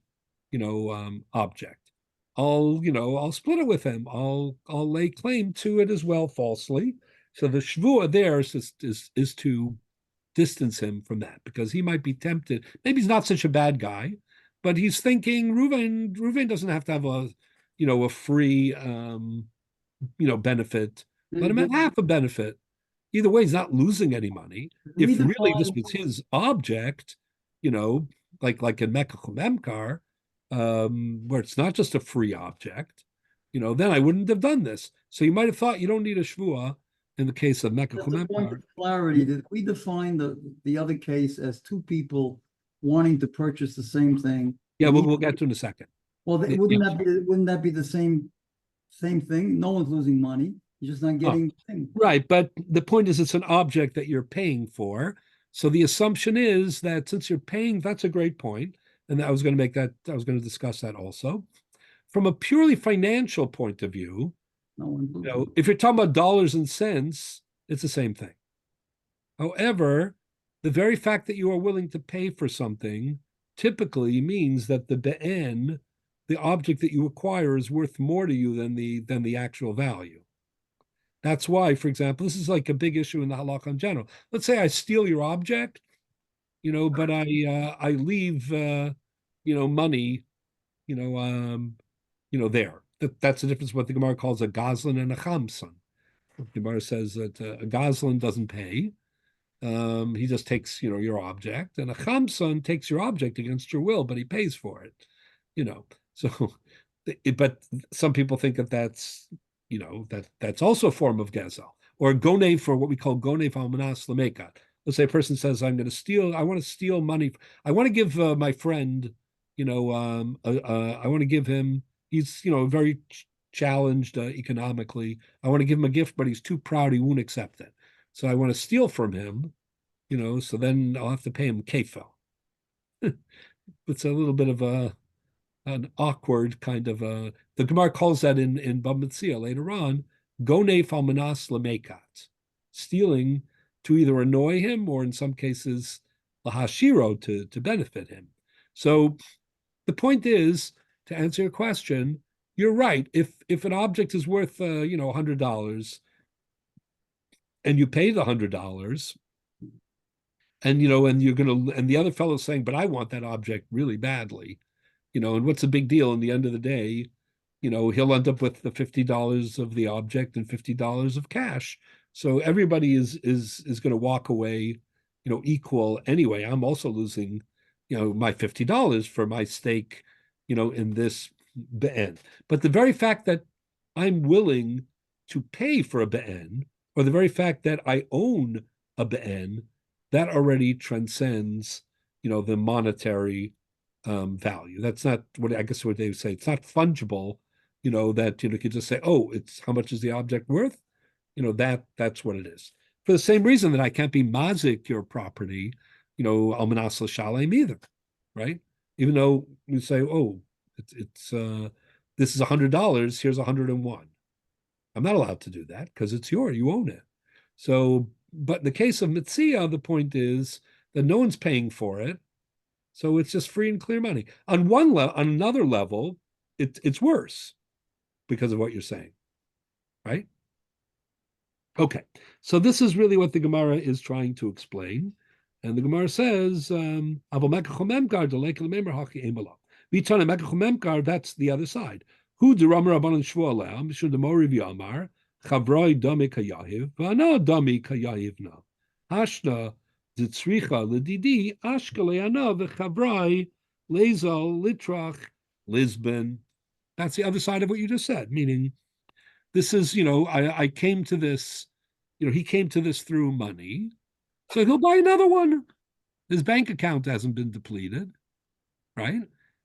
object? I'll split it with him. I'll lay claim to it as well falsely. So the shvua there is to distance him from that, because he might be tempted. Maybe he's not such a bad guy, but he's thinking Ruvain doesn't have to have a free benefit. Let him have half a benefit. Either way, he's not losing any money. If really this was his object, like in Mekach Memkar, where it's not just a free object, then I wouldn't have done this. So you might have thought you don't need a shvua in the case of Mekach Memkar. Clarity, did we define the other case as two people wanting to purchase the same thing? Yeah, we'll get to in a second. Well, wouldn't that be the same thing? No one's losing money. You're just not getting the thing. Right, but the point is it's an object that you're paying for. So the assumption is that since you're paying, that's a great point. And I was going to discuss that also. From a purely financial point of view, if you're talking about dollars and cents, it's the same thing. However, the very fact that you are willing to pay for something typically means that the be'en, the object that you acquire, is worth more to you than the actual value. That's why, for example, this is like a big issue in the halakha in general. Let's say I steal your object, but I leave money, there. That's the difference what the Gemara calls a gazlan and a chamsan. The Gemara says that a gazlan doesn't pay. He just takes, your object, and a chamsan takes your object against your will, but he pays for it, So, but some people think that that's also a form of gezel, or gonev, for what we call gonev almanas lemekat. Let's say a person says, I want to steal money. I want to give my friend, I want to give him, he's, very challenged economically. I want to give him a gift, but he's too proud. He won't accept it. So I want to steal from him, so then I'll have to pay him kefel. It's a little bit of an awkward kind of the Gemara calls that in Bava Metzia later on, gonef almanas lemekat, stealing to either annoy him or in some cases lahashiro, to benefit him. So the point is, to answer your question, you're right. If an object is worth $100 and you pay the $100, and and the other fellow's saying, but I want that object really badly, and what's the big deal? In the end of the day, he'll end up with the $50 of the object and $50 of cash. So everybody is going to walk away, equal anyway. I'm also losing, my $50 for my stake, in this be'en. But the very fact that I'm willing to pay for a be'en, or the very fact that I own a be'en, that already transcends, the monetary value. That's not what I guess what they would say. It's not fungible, that you could just say, oh, it's how much is the object worth? That's what it is. For the same reason that I can't be mazik your property, almanas l'shalem either, right? Even though you say, oh, it's this is $100, here's 101. I'm not allowed to do that because it's yours, you own it. So, but in the case of Mitzia, the point is that no one's paying for it. So it's just free and clear money. On one level, on another level, it's worse because of what you're saying, right? Okay, so this is really what the Gemara is trying to explain. And the Gemara says, that's the other side. Who the Ramar Rabbanan Shvuah Mishum the Moriv Yamar, Chavroi Dami Kayahiv, Vana Dami Kayahivna. Hashna Zitzricha Lididi, Ashkaleana, Vechavrai, Lezal, Litrach, Lisbon. That's the other side of what you just said, meaning this is, I came to this, he came to this through money. So he'll buy another one. His bank account hasn't been depleted, right?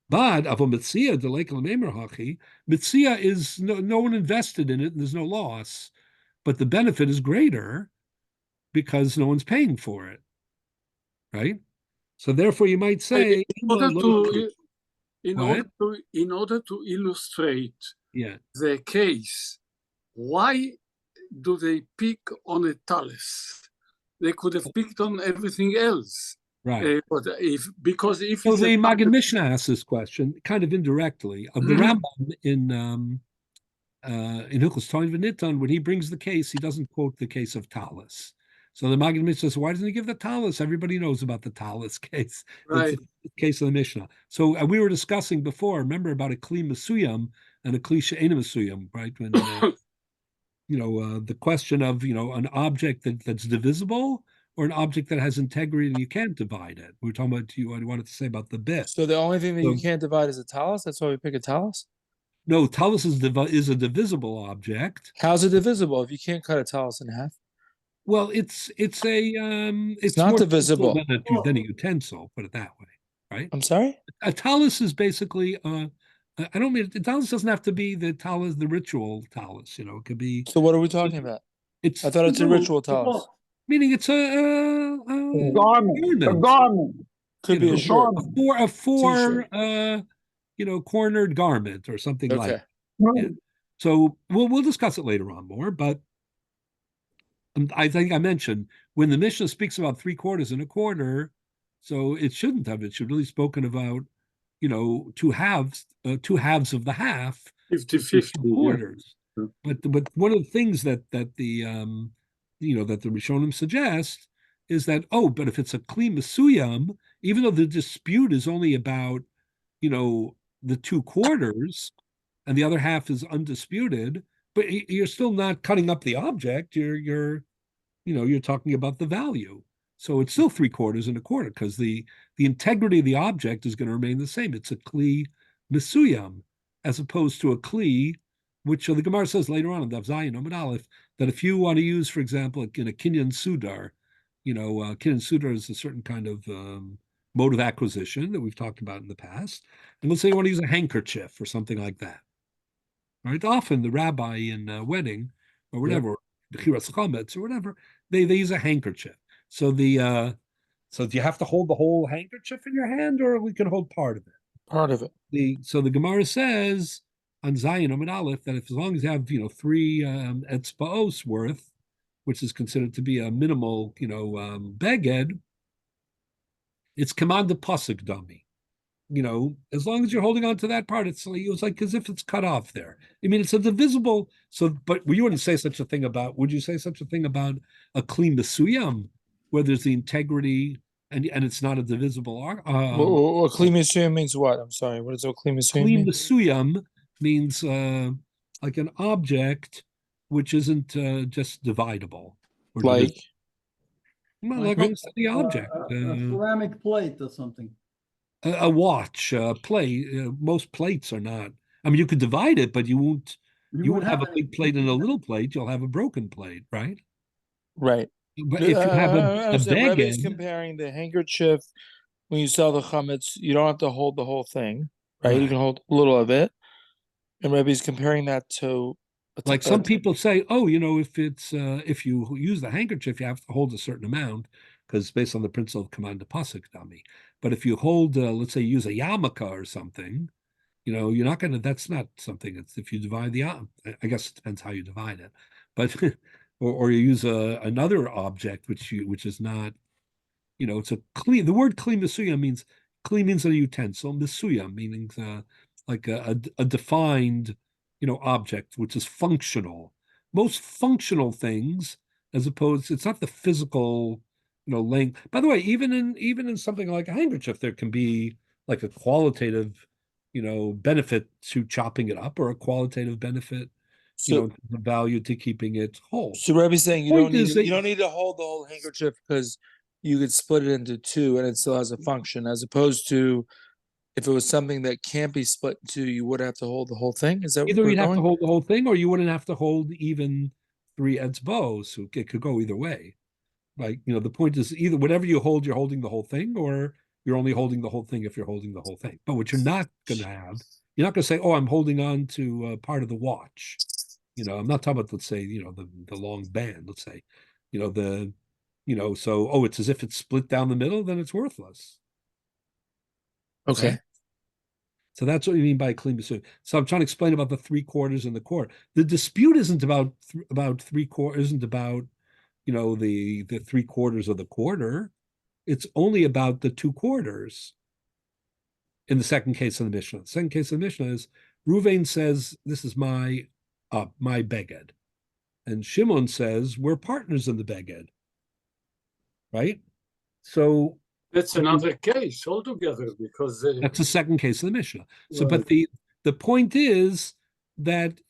But of a mitzia, the lake hachi, mitzia is no one invested in it, and there's no loss, but the benefit is greater because no one's paying for it, right? So therefore, you might say, in order to illustrate the case, why do they pick on a talus? They could have picked on everything else. Right. Because so the Maggid Mishnah asks this question kind of indirectly of the Rambam in Hilchos Toin V'Nitan. When he brings the case, he doesn't quote the case of talus. So the Maggid Mishnah says, why doesn't he give the talus? Everybody knows about the talus case. Right. It's the case of the Mishnah. So we were discussing before, remember, about a kli mesuyam and a kli she'ena mesuyam, right? When the question of an object that's divisible or an object that has integrity and you can't divide it. We were talking about what you wanted to say about the bit. So the only thing that you can't divide is a talus. That's why we pick a talus. No, talus is a divisible object. How's it divisible if you can't cut a talus in half? Well, it's not divisible than a utensil. Put it that way, right? I'm sorry. A talus is basically I don't mean the talus doesn't have to be the talus, the ritual talus. It could be. So what are we talking about? I thought it's a ritual talus. Meaning it's a garment. A garment. Could be a shirt. A four cornered garment or something like that. Yeah. So we'll discuss it later on more, but I think I mentioned when the Mishnah speaks about 3/4 and 1/4, so it shouldn't have. It should really spoken about two halves of the half, 50-50 quarters. Yeah. But one of the things that the that the Rishonim suggest is that but if it's a kli mesuyam, even though the dispute is only about the 2/4 and the other half is undisputed, but you're still not cutting up the object. You're talking about the value. So it's still 3/4 and 1/4 because the integrity of the object is going to remain the same. It's a kli mesuyam as opposed to a kli, which the Gemara says later on in Daf Zayin Amud Aleph that if you want to use, for example, in a kinyan sudar, kinyan sudar is a certain kind of mode of acquisition that we've talked about in the past. And let's say you want to use a handkerchief or something like that. Right? Often the rabbi in a wedding or whatever, the chiras chametz or whatever, they use a handkerchief. So do you have to hold the whole handkerchief in your hand, or we can hold part of it? Part of it. So the Gemara says on Zayin Amud Aleph that as long as you have 3 etzbaos worth, which is considered to be a minimal beged, it's command pasuk dummy. As long as you're holding on to that part, it's like as if it's cut off there. I mean, it's a divisible. So, but you wouldn't say such a thing about. Would you say such a thing about a kli mesuyam, where there's the integrity and it's not a divisible? Well, kli mesuyam means what? I'm sorry. What does a kli mesuyam mean? Kli mesuyam means like an object which isn't just dividable. Like the object, a ceramic plate or something. A watch, plate. Most plates are not. I mean, you could divide it, but you won't. You won't have a big plate and a little plate. You'll have a broken plate, right? Right. But if you have a bag, Rabbi's comparing the handkerchief when you sell the chametz. You don't have to hold the whole thing, right? You can hold a little of it. And Rabbi's comparing that to like some people say, if you use the handkerchief, you have to hold a certain amount because it's based on the principle of command pasuk dummy. But if you hold, let's say, use a yarmulke or something, you're not going to. That's not something. It's if you divide I guess it depends how you divide it, but or you use another object which is not, it's a kli. The word kli mesuyam means kli means a utensil, misuya meaning like a defined, object which is functional. Most functional things, as opposed, it's not the physical, length. By the way, even in something like a handkerchief, there can be like a qualitative, benefit to chopping it up, or a qualitative benefit, So, the value to keeping it whole. so Rabbi's saying you Point don't need is that- you don't need to hold the whole handkerchief because you could split it into two and it still has a function, as opposed to if it was something that can't be split into, you would have to hold the whole thing. Is that where Either we're you'd have to going? hold the whole thing, or you wouldn't have to hold even 3 etzbos. So it could go either way. Like, the point is either whatever you hold, you're holding the whole thing, or you're only holding the whole thing if you're holding the whole thing. But what you're not going to have, you're not going to say, oh, I'm holding on to part of the watch. I'm not talking about, let's say, the long band, let's say, so, oh, it's as if it's split down the middle, then it's worthless. Okay. Right? So that's what we mean by clean basud. So I'm trying to explain about the 3/4 and the quarter. The dispute isn't about 3/4, isn't about, the 3/4 of the quarter. It's only about the 2/4 in the second case of the Mishnah. The second case of the Mishnah is Ruvain says, this is my beged. And Shimon says, we're partners in the beged. Right? So that's another case altogether, because that's the second case of the Mishnah. So, Right. but the point is that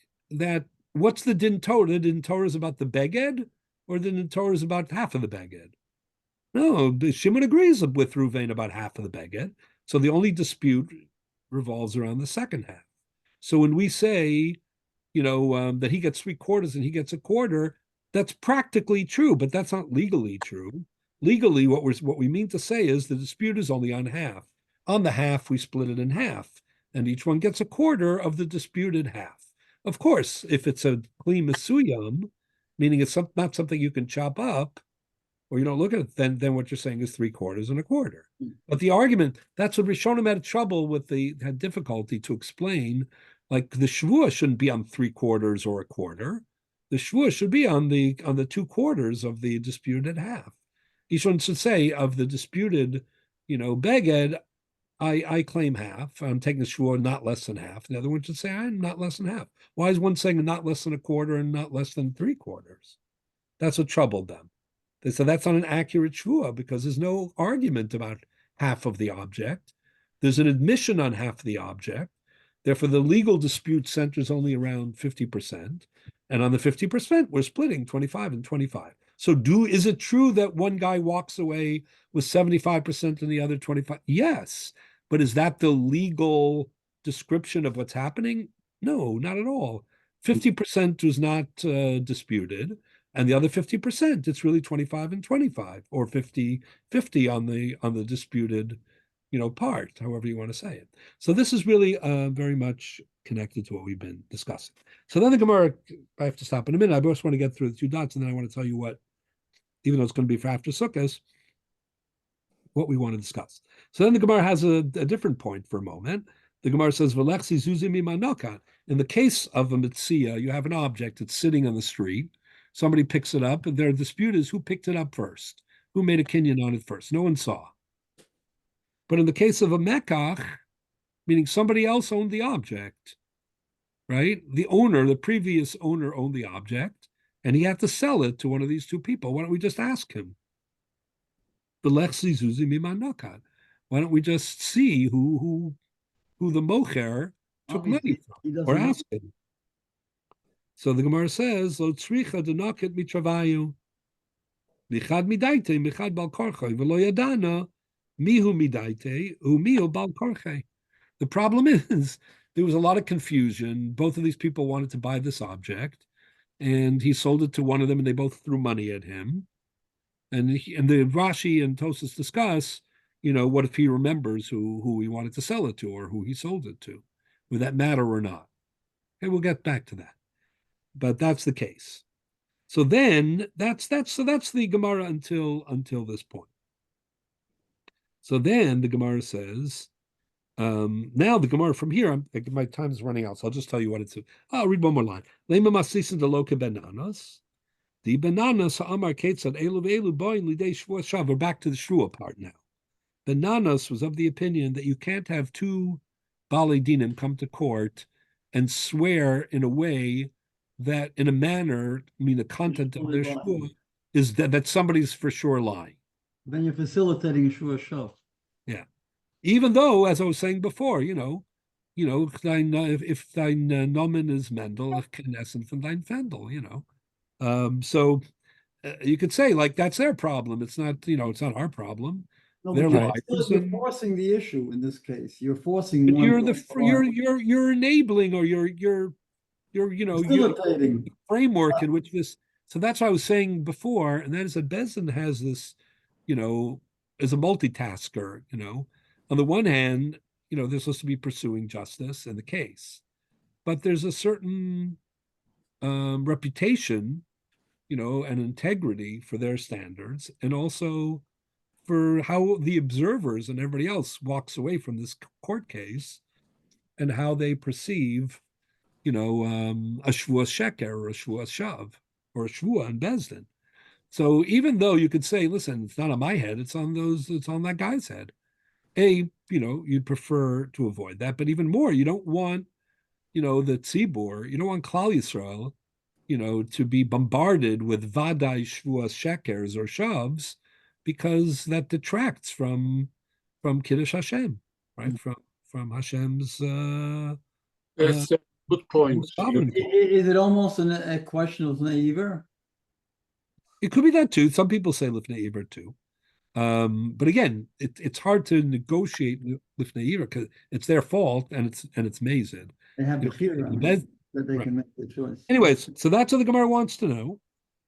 what's the din Torah? The din Torah is about the beged, or the din Torah is about half of the beged? No, Shimon agrees with Ruvain about half of the beged. So the only dispute revolves around the second half. So when we say, that he gets 3/4 and he gets a quarter, that's practically true, but that's not legally true. Legally, what we mean to say is the dispute is only on half. On the half, we split it in half, and each one gets a quarter of the disputed half. Of course, if it's a kli mesuyam, meaning it's not something you can chop up, or you don't look at it, then what you're saying is 3/4 and a quarter. But the argument, that's what Rishonim had trouble with, had difficulty to explain. Like the shvuah shouldn't be on 3/4 or a quarter. The shvuah should be on the 2/4 of the disputed half. Each one should say, of the disputed, beged, I claim half. I'm taking the shvuah not less than half. The other one should say, I'm not less than half. Why is one saying not less than a quarter and not less than 3/4? That's what troubled them. They said that's not an accurate shvuah because there's no argument about half of the object. There's an admission on half of the object. Therefore, the legal dispute centers only around 50%. And on the 50%, we're splitting 25 and 25. So is it true that one guy walks away with 75% and the other 25? Yes. But is that the legal description of what's happening? No, not at all. 50% was not disputed. And the other 50%, it's really 25 and 25, or 50-50 on the disputed, part, however you want to say it. So this is really very much connected to what we've been discussing. So then the Gemara, I have to stop in a minute. I just want to get through the 2 dots, and then I want to tell you what, even though it's going to be for after Sukkot, what we want to discuss. So then the Gemara has a different point for a moment. The Gemara says, "V'lechsi zuzim imanokan." In the case of a mitzia, you have an object that's sitting on the street. Somebody picks it up, and their dispute is who picked it up first, who made a kinyan on it first. No one saw. But in the case of a mekach, meaning somebody else owned the object, right? The previous owner owned the object, and he had to sell it to one of these 2 people. Why don't we just ask him? Why don't we just see who the mocher took money from, or ask him? So the Gemara says, "Lo tzricha denakit mitravayu, michad midaite, michad bal korchei, v'lo yadana mihu midaite, umihu bal korchei." The problem is there was a lot of confusion. Both of these people wanted to buy this object, and he sold it to one of them, and they both threw money at him. And the Rashi and Tosas discuss, what if he remembers who he wanted to sell it to, or who he sold it to? Would that matter or not? Okay, we'll get back to that. But that's the case. So then that's the Gemara until this point. So then the Gemara says, now the Gemara from here, my time is running out, so I'll just tell you what it's. I'll read one more line. Lema masisin deloka bananas. The bananas ha'amar ketzad elu ve'elu boin lidei shvuah shav. We're back to the shvuah part now. Bananas was of the opinion that you can't have two Bali Dinim come to court and swear in a way that, in a manner, I mean, the content of their shvua is that somebody's for sure lying. Then you're facilitating a shua shav. Yeah. Even though, as I was saying before, if thine nomen is Mendel, if Knesset from thine Fendel, So you could say, like, that's their problem. It's not, it's not our problem. No, They're but liars. you're forcing the issue in this case. You're forcing one. You're enabling, or you're facilitating the framework in which this. So that's what I was saying before, and that is that Bezdin has this, as a multitasker. On the one hand, they're supposed to be pursuing justice in the case, but there's a certain reputation, and integrity for their standards, and also for how the observers and everybody else walks away from this court case, and how they perceive, a shvua sheker or a shvua shav or a shvua in Bezdin. So even though you could say, listen, it's not on my head, it's on that guy's head. You'd prefer to avoid that, but even more, you don't want, the tzibur, you don't want Klal Yisrael, to be bombarded with vadai shvuas shekers or shavs, because that detracts from Kiddush Hashem, right? From Hashem's. That's a good point. Is it almost a question of neighbor? It could be that too. Some people say lifnei iver too. But again, it's hard to negotiate with Neira because it's their fault, and it's mazid. They have the fear that they can make the choice. Anyways, so that's what the Gemara wants to know.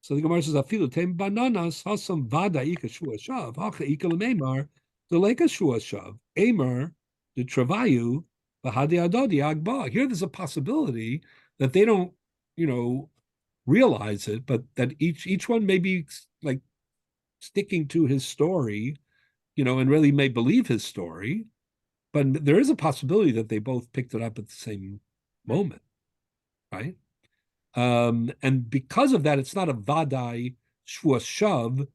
So the Gemara says, "Afilu tem bananas hasam vada ika shua shav hacha ika lememar the leka shua shav emar the travayu v'hadi adodi agba." Here, there's a possibility that they don't, realize it, but that each one may be like sticking to his story, and really may believe his story, but there is a possibility that they both picked it up at the same moment, right? And because of that, it's not a vadai shvua shav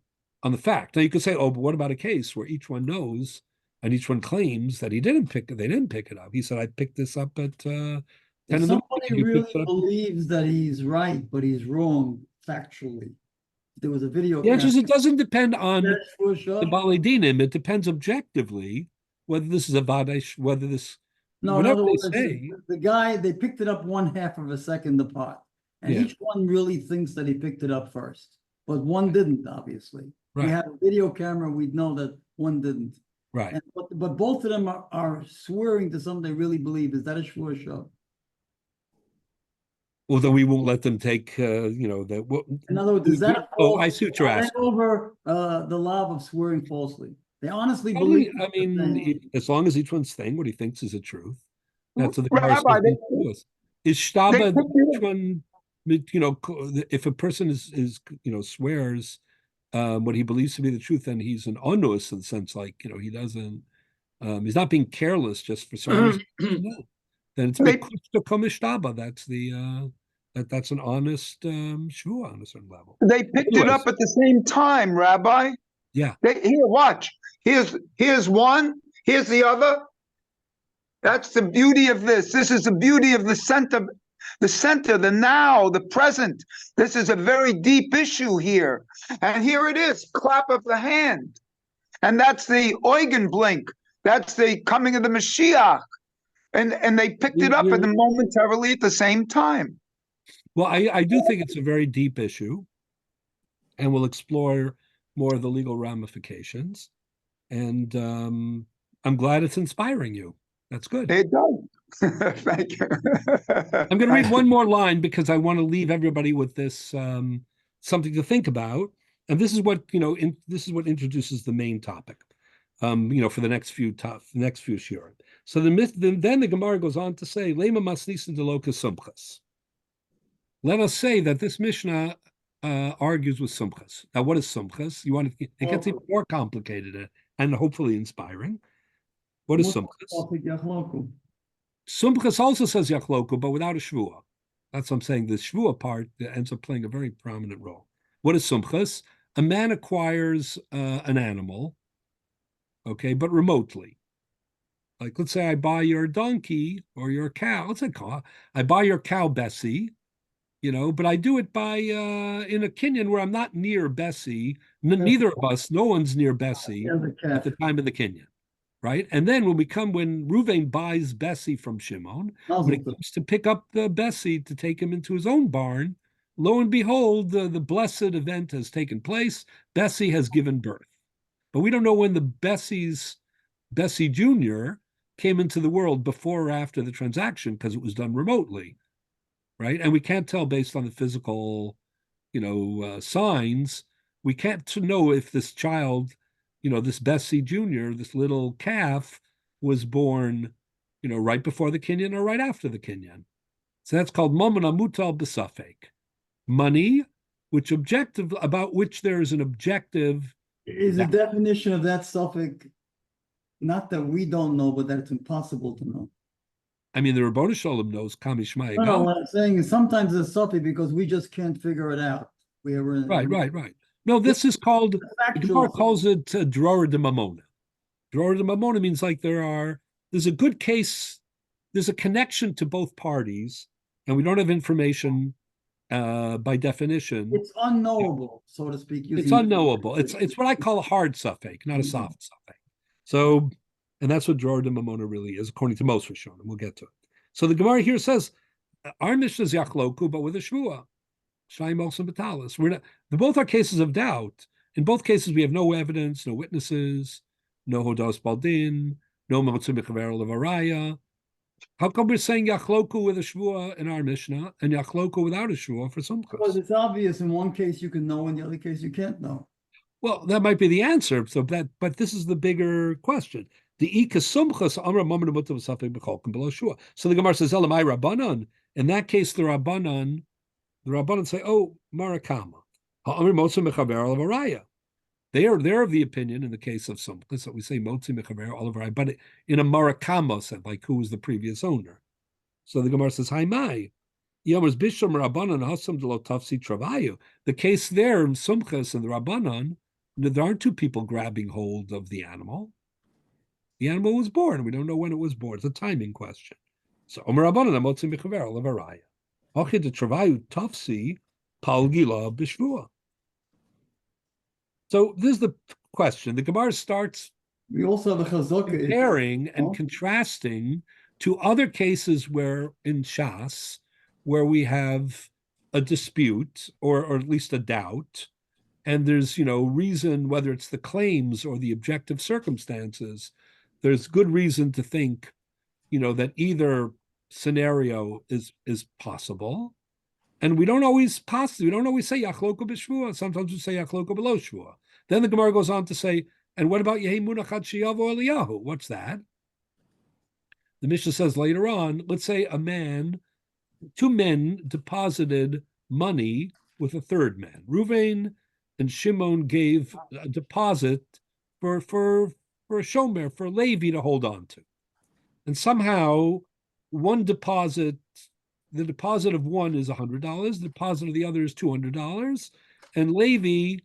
on the fact. Now you could say, oh, but what about a case where each one knows and each one claims that they didn't pick it up? He said, I picked this up at 10 if somebody really believes that he's right, but he's wrong factually. There was a video. Yeah, just it doesn't depend on the Bali Dinim. It depends objectively whether this is a Vadesh, whether this. No, in other words, the guy, they picked it up 1/2 of a second apart. And each one really thinks that he picked it up first. But one didn't, obviously. Right. We had a video camera, we'd know that one didn't. Right. But both of them are swearing to something they really believe. Is that a shvua shav? Well, then we won't let them take, that. In other words, is that I see what you're asking. Over the law of swearing falsely. They honestly believe. I mean, as long as each one's saying what he thinks is the truth, that's what the Rabbi, is shtaba. Each one, if a person is swears what he believes to be the truth, then he's an onus in the sense, like, he doesn't, he's not being careless just for some reason. No. Then it's mishtaba. That's an honest shvua on a certain level. They picked it up at the same time, Rabbi. Yeah. Here, watch. Here's one. Here's the other. That's the beauty of this. This is the beauty of the center, the now, the present. This is a very deep issue here. And here it is, clap of the hand. And that's the Eugen blink. That's the coming of the Mashiach. And they picked it up momentarily at the same time. Well, I do think it's a very deep issue, and we'll explore more of the legal ramifications. And I'm glad it's inspiring you. That's good. It does. Thank you. I'm going to read one more line because I want to leave everybody with this something to think about. And this is what this is what introduces the main topic. For the next few shiurim. So then the Gemara goes on to say, Lema masnisin deloka sumchas. Let us say that this Mishnah argues with sumchas. Now, what is sumchas? It gets even more complicated and hopefully inspiring. What is sumchas? Sumchas also says yachloku, but without a shvua. That's what I'm saying. The shvua part ends up playing a very prominent role. What is sumchas? A man acquires an animal, okay, but remotely. Like, let's say I buy your donkey or your cow. Let's say I buy your cow, Bessie, but I do it by in a kinyan where I'm not near Bessie. Neither of us, no one's near Bessie at the time of the kinyan, right? And then when Reuven buys Bessie from Shimon, when he comes to pick up the Bessie to take him into his own barn, lo and behold, the blessed event has taken place. Bessie has given birth. But we don't know when the Bessie Jr. came into the world, before or after the transaction, because it was done remotely, right? And we can't tell based on the physical, signs. We can't know if this child, this Bessie Jr., this little calf, was born, right before the kinyan or right after the kinyan. So that's called mamona mutal b'safek. Money, about which there is an objective. Is the definition of that suffix not that we don't know, but that it's impossible to know? I mean, the Rabboni Shalom knows Kamishmai. No, what I'm saying is sometimes it's suffix because we just can't figure it out. Right. No, this is called, the Gemara calls it Drora de Mamona. Drora de Mamona means like there's a good case, there's a connection to both parties, and we don't have information by definition. It's unknowable, so to speak. It's unknowable. It's what I call a hard suffix, not a soft suffix. So, and that's what Dror de Mamona really is, according to most Rishonim. We'll get to it. So the Gemara here says, our Mishnah is Yachloku, but with a Shvua. Shaim also Batalis. Both are cases of doubt. In both cases, we have no evidence, no witnesses, no Hodos Baldin, no Motzim Mechaver Levaraya. How come we're saying Yachloku with a Shvua in our Mishnah and Yachloku without a Shvua for some case? Because it's obvious in one case you can know, in the other case you can't know. Well, that might be the answer. But this is the bigger question. The ikasumchas amra mamad mutav safek b'cholkim below shua. So the Gemara says, "Elamai Rabbanan." In that case, the Rabbanan say, "Oh, Marakama, ha'amri motzi mechaber alavaraya." They're of the opinion in the case of sumchas that we say motzi mechaber alavaraya, but in a Marakama sense, like who was the previous owner. So the Gemara says, "Hi mai." Yomers bisham Rabbanan hasam delo tafsi travayu. The case there in sumchas and the Rabbanan, there aren't two people grabbing hold of the animal. The animal was born. We don't know when it was born. It's a timing question. So, Omer Rabbanan amotzi mechaver alavaraya. Hachid de travayu tafsi palgila b'shvua. So this is the question. The Gemara starts We also have a chazaka comparing and contrasting to other cases where in Shas, where we have a dispute or at least a doubt, and there's reason, whether it's the claims or the objective circumstances, there's good reason to think that either scenario is possible. And we don't always say Yachloku b'shvua. Sometimes we say Yachloku below shvua. Then the Gemara goes on to say, and what about Yehi Munachad Shiyav or Eliyahu? What's that? The Mishnah says later on, let's say two men deposited money with a third man. Reuven and Shimon gave a deposit for a shomer, for Levi to hold on to. And somehow the deposit of one is $100, the deposit of the other is $200, and Levi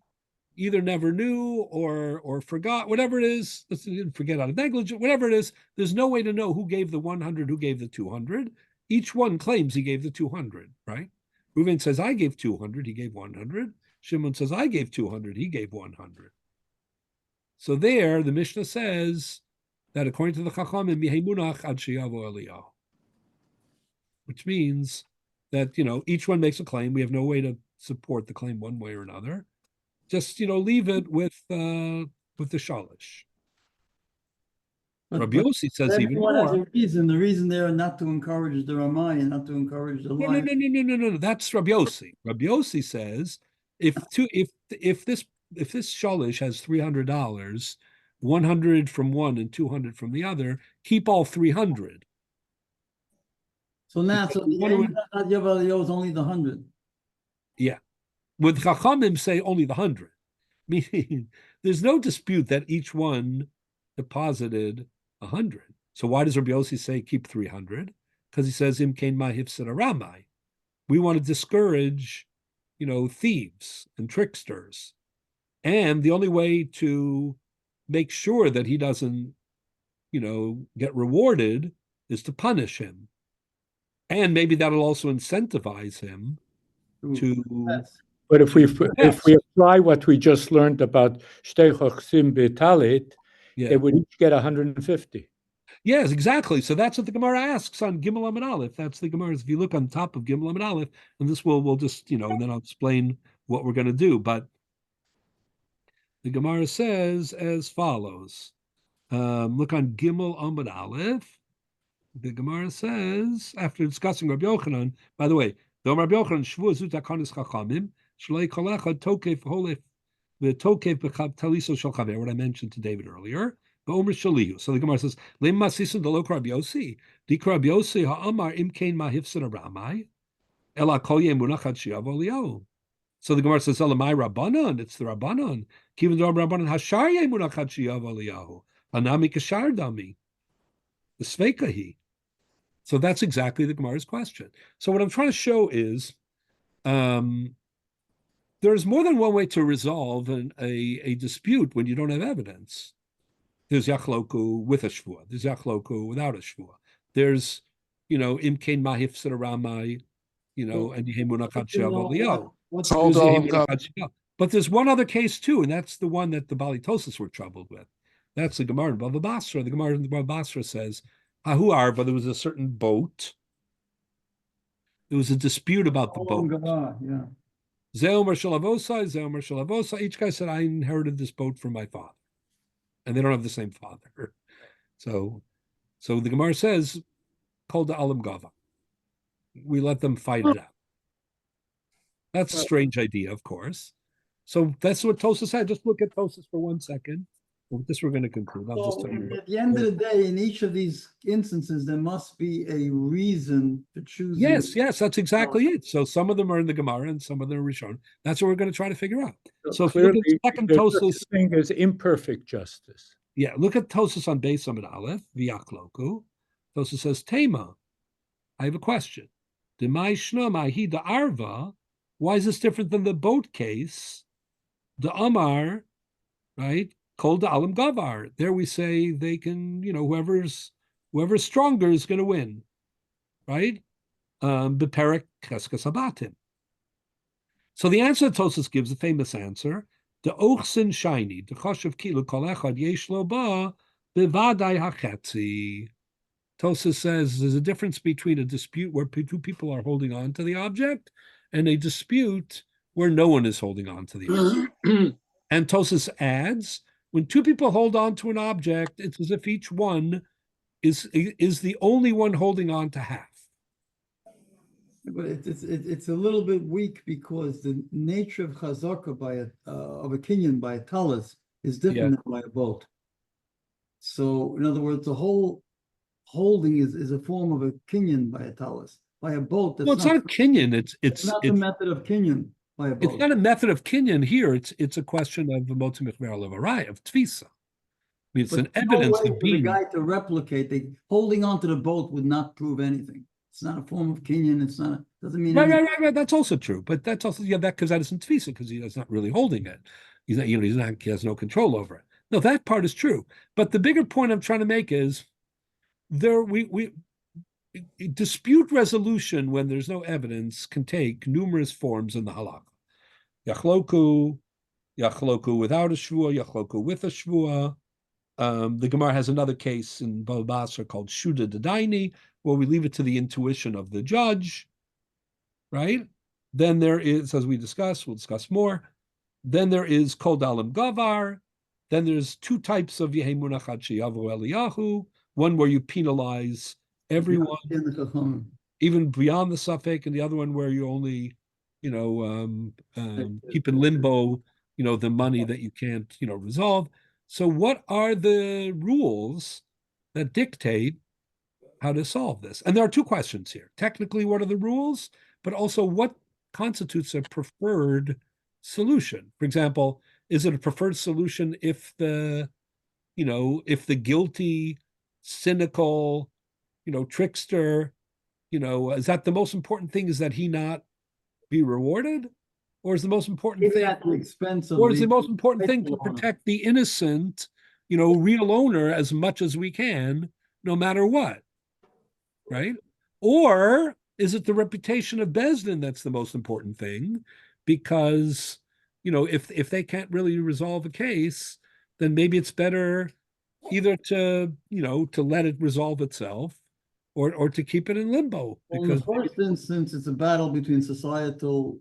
either never knew or forgot, whatever it is, let's forget out of negligence, whatever it is, there's no way to know who gave the 100, who gave the 200. Each one claims he gave the 200, right? Reuven says, I gave 200, he gave 100. Shimon says, I gave 200, he gave 100. So there, the Mishnah says that according to the Chachamim, Yehemunach ad sheyavo Eliyahu, which means that, each one makes a claim. We have no way to support the claim one way or another. Just, leave it with the shalish. Rabbi Yossi says even more. Has a reason. The reason there are not to encourage the Ramai and not to encourage the lie. No. That's Rabbi Yossi. Rabbi Yossi says if this shalish has $300, 100 from one and 200 from the other, keep all 300. So now, the Yav is only the 100. Yeah. With Chachamim say only the 100. Meaning, there's no dispute that each one deposited 100. So why does Rabbi Yossi say keep 300? Because he says, Im kain ma hifsid aramai. We want to discourage, thieves and tricksters. And the only way to make sure that he doesn't, get rewarded is to punish him. And maybe that'll also incentivize him to. But if we apply what we just learned about Shtei Chochsim B'Talit, they would each get 150. Yes, exactly. So that's what the Gemara asks on Gimel Amud Aleph. That's the Gemara's. If you look on top of Gimel Amud Aleph, and this we'll just, and then I'll explain what we're going to do. But the Gemara says as follows. Look on Gimel Amud Aleph. The Gemara says, after discussing Rabbi Yochanan, by the way, the Rabbi Yochanan Shvu Zut HaKanis Chachamim Shlei Kolecha Tokef Holef VeTokef B'Chav Taliso Shel Chaver, what I mentioned to David earlier. B'Omer Shalihu. So the Gemara says, Leim Masisun Delo Rabbi Yossi Dikra Rabbi Yossi Ha'amar Imkein Mahifsed Ramai Ela Kol Yemunach Ad Shiav Eliyahu. So the Gemara says, Elamai Rabbanon. It's the Rabbanon. Kivin Dor Rabbanon Hashar Yemunach Ad Shiav Eliyahu Hanami Kashar Dami. The Sveikahi. So that's exactly the Gemara's question. So what I'm trying to show is there's more than one way to resolve a dispute when you don't have evidence. There's Yachloku with a Shvua. There's Yachloku without a Shvua. There's, Imkein Mahif Ramai, and Yemunach Shav Eliyahu. But there's one other case too, and that's the one that the Balitosis were troubled with. That's the Gemara in Bava Basra. The Gemara in Bava Basra says, Ahu Arba, there was a certain boat. There was a dispute about the boat. Zeomer Shalavosa. Each guy said, I inherited this boat from my father. And they don't have the same father. So the Gemara says, Kol Alam Gava. We let them fight it out. That's a strange idea, of course. So that's what Tosas said. Just look at Tosas for 1 second. With this, we're going to conclude. I'll just tell you. At the end of the day, in each of these instances, there must be a reason for choosing. Yes, that's exactly it. So some of them are in the Gemara and some of them are Rishon. That's what we're going to try to figure out. So if you look at second Tosas, thing is imperfect justice. Yeah, look at Tosas on Beis Amud Aleph, V'Yachloku. Tosas says, Tema, I have a question. Demai Shna Mahi da Arva. Why is this different than the boat case? The Amar, right? Kol Alam Gavar. There we say they can, whoever's stronger is going to win, right? Beperek Cheskas Habatim. So the answer that Tosas gives, the famous answer, the Ochsin Shiny, the Choshev Kilu Kol Echad Yesh Lo Ba Bevadai Hachetzi. Tosas says there's a difference between a dispute where two people are holding on to the object and a dispute where no one is holding on to the object. And Tosas adds, when two people hold on to an object, it's as if each one is the only one holding on to half. But it's a little bit weak because the nature of chazaka of a kinyan by a talis is different than by a boat. So in other words, the whole holding is a form of a kinyan by a talis. By a boat, that's it's not a kinyan. It's not the method of kinyan. It's not a method of kinyan here. It's a question of motzim of tvisa. I mean, it's an evidence of being. The guy to replicate, holding onto the boat would not prove anything. It's not a form of kinyan. It's not. Doesn't mean right. That's also true. But that's also that because that isn't tvisa because he's not really holding it. He's not. He has no control over it. No, that part is true. But the bigger point I'm trying to make is we dispute resolution when there's no evidence can take numerous forms in the halakha. Yachloku without a shvua, yachloku with a shvua. The Gemara has another case in Bava Basra called Shuda Dedaini, where we leave it to the intuition of the judge, right? Then there is, as we'll discuss more. Then there is Kol Dalam Gavar. Then there's two types of Yehemunach Ad Sheyavu Eliyahu, one where you penalize everyone, even beyond the suffix, and the other one where you only, keep in limbo, the money that you can't, resolve. So what are the rules that dictate how to solve this? And there are two questions here. Technically, what are the rules? But also what constitutes a preferred solution? For example, is it a preferred solution if the guilty, cynical, trickster, is that the most important thing is that he not be rewarded? Or is the most important thing, at the expense of or is the most important thing to protect the innocent, real owner as much as we can, no matter what, right? Or is it the reputation of Beis Din that's the most important thing? Because, if they can't really resolve a case, then maybe it's better either to let it resolve itself, or to keep it in limbo. Well, in the Because first instance, it's a battle between societal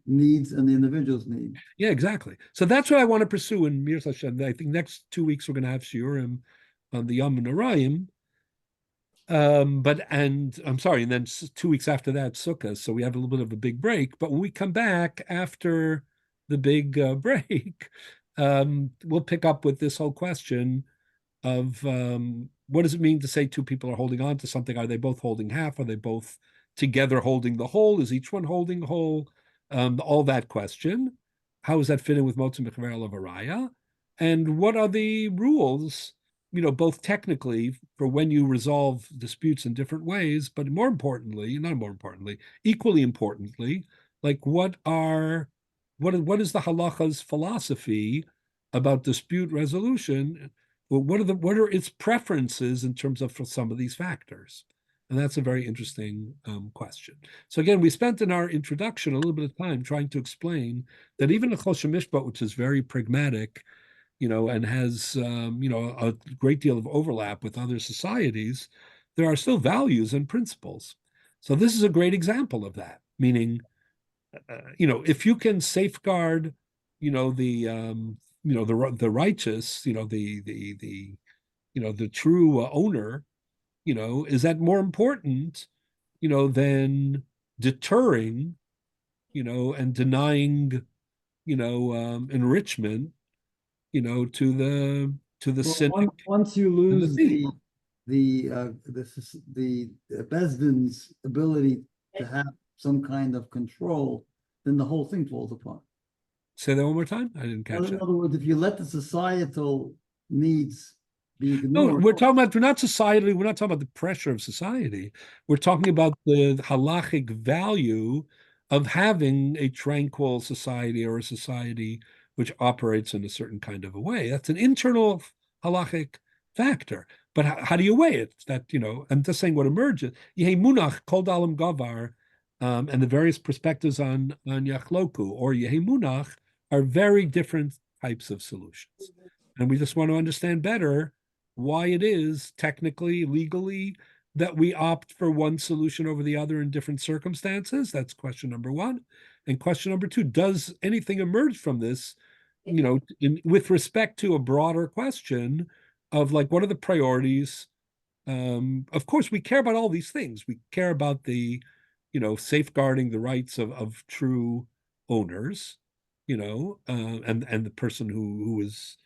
needs and the individual's need. yeah, exactly. So that's what I want to pursue in Mir Hashem. I think next 2 weeks we're going to have shiurim on the Yom Narayim. And I'm sorry, and then 2 weeks after that, Sukkah. So we have a little bit of a big break. But when we come back after the big break, we'll pick up with this whole question of what does it mean to say two people are holding on to something? Are they both holding half? Are they both together holding the whole? Is each one holding the whole? All that question. How does that fit in with Motzi Mechaver of Araya? And what are the rules, both technically for when you resolve disputes in different ways, but equally importantly, like what is the halacha's philosophy about dispute resolution? Well, what are its preferences in terms of for some of these factors? And that's a very interesting question. So again, we spent in our introduction a little bit of time trying to explain that even the Choshen Mishpat, which is very pragmatic, and has a great deal of overlap with other societies, there are still values and principles. So this is a great example of that. Meaning, if you can safeguard, the righteous, the true owner, is that more important, than deterring, and denying, enrichment, to the cynic. Once you lose the Beis Din's ability to have some kind of control, then the whole thing falls apart. Say that one more time. I didn't catch that. In other words, if you let the societal needs be ignored. No, we're not societally. We're not talking about the pressure of society. We're talking about the halachic value of having a tranquil society, or a society which operates in a certain kind of a way. That's an internal halachic factor. But how do you weigh it? That, I'm just saying what emerges. Yehi munach kol dalam gavar, and the various perspectives on yachloku or yehi munach are very different types of solutions. And we just want to understand better why it is technically, legally, that we opt for one solution over the other in different circumstances. That's question number one. And question number two, does anything emerge from this, with respect to a broader question of like, what are the priorities? Of course, we care about all these things. We care about the, safeguarding the rights of true owners, and the person whose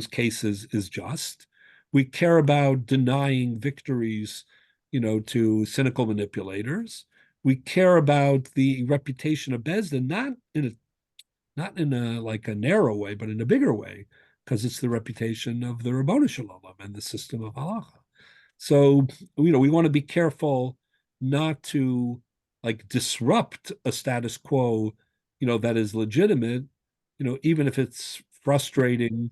case is just. We care about denying victories, to cynical manipulators. We care about the reputation of Beis Din, not in a like a narrow way, but in a bigger way, because it's the reputation of the Rabbanu Shalom and the system of halacha. So, we want to be careful not to like disrupt a status quo, that is legitimate, even if it's frustrating,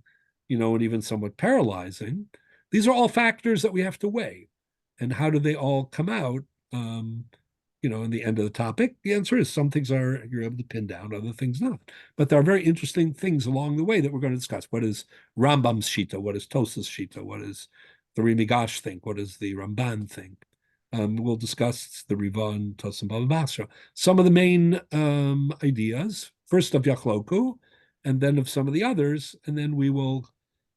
and even somewhat paralyzing. These are all factors that we have to weigh. And how do they all come out, in the end of the topic? The answer is some things you're able to pin down, other things not. But there are very interesting things along the way that we're going to discuss. What is Rambam's Shita? What is Tosas Shita? What does the Rimigash think? What does the Ramban think? We'll discuss the Riva and Tosam Baba Basra. Some of the main ideas, first of Yachloku, and then of some of the others, and then we will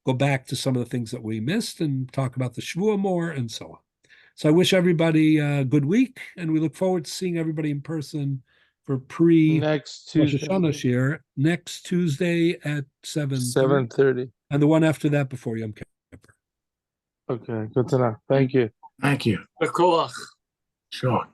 go back to some of the things that we missed and talk about the Shvuah more and so on. So I wish everybody a good week, and we look forward to seeing everybody in person for next Tuesday. Next Tuesday at 7:30. And the one after that before Yom Kippur. Okay, good to know. Thank you. Thank you. Bekoach. Sure.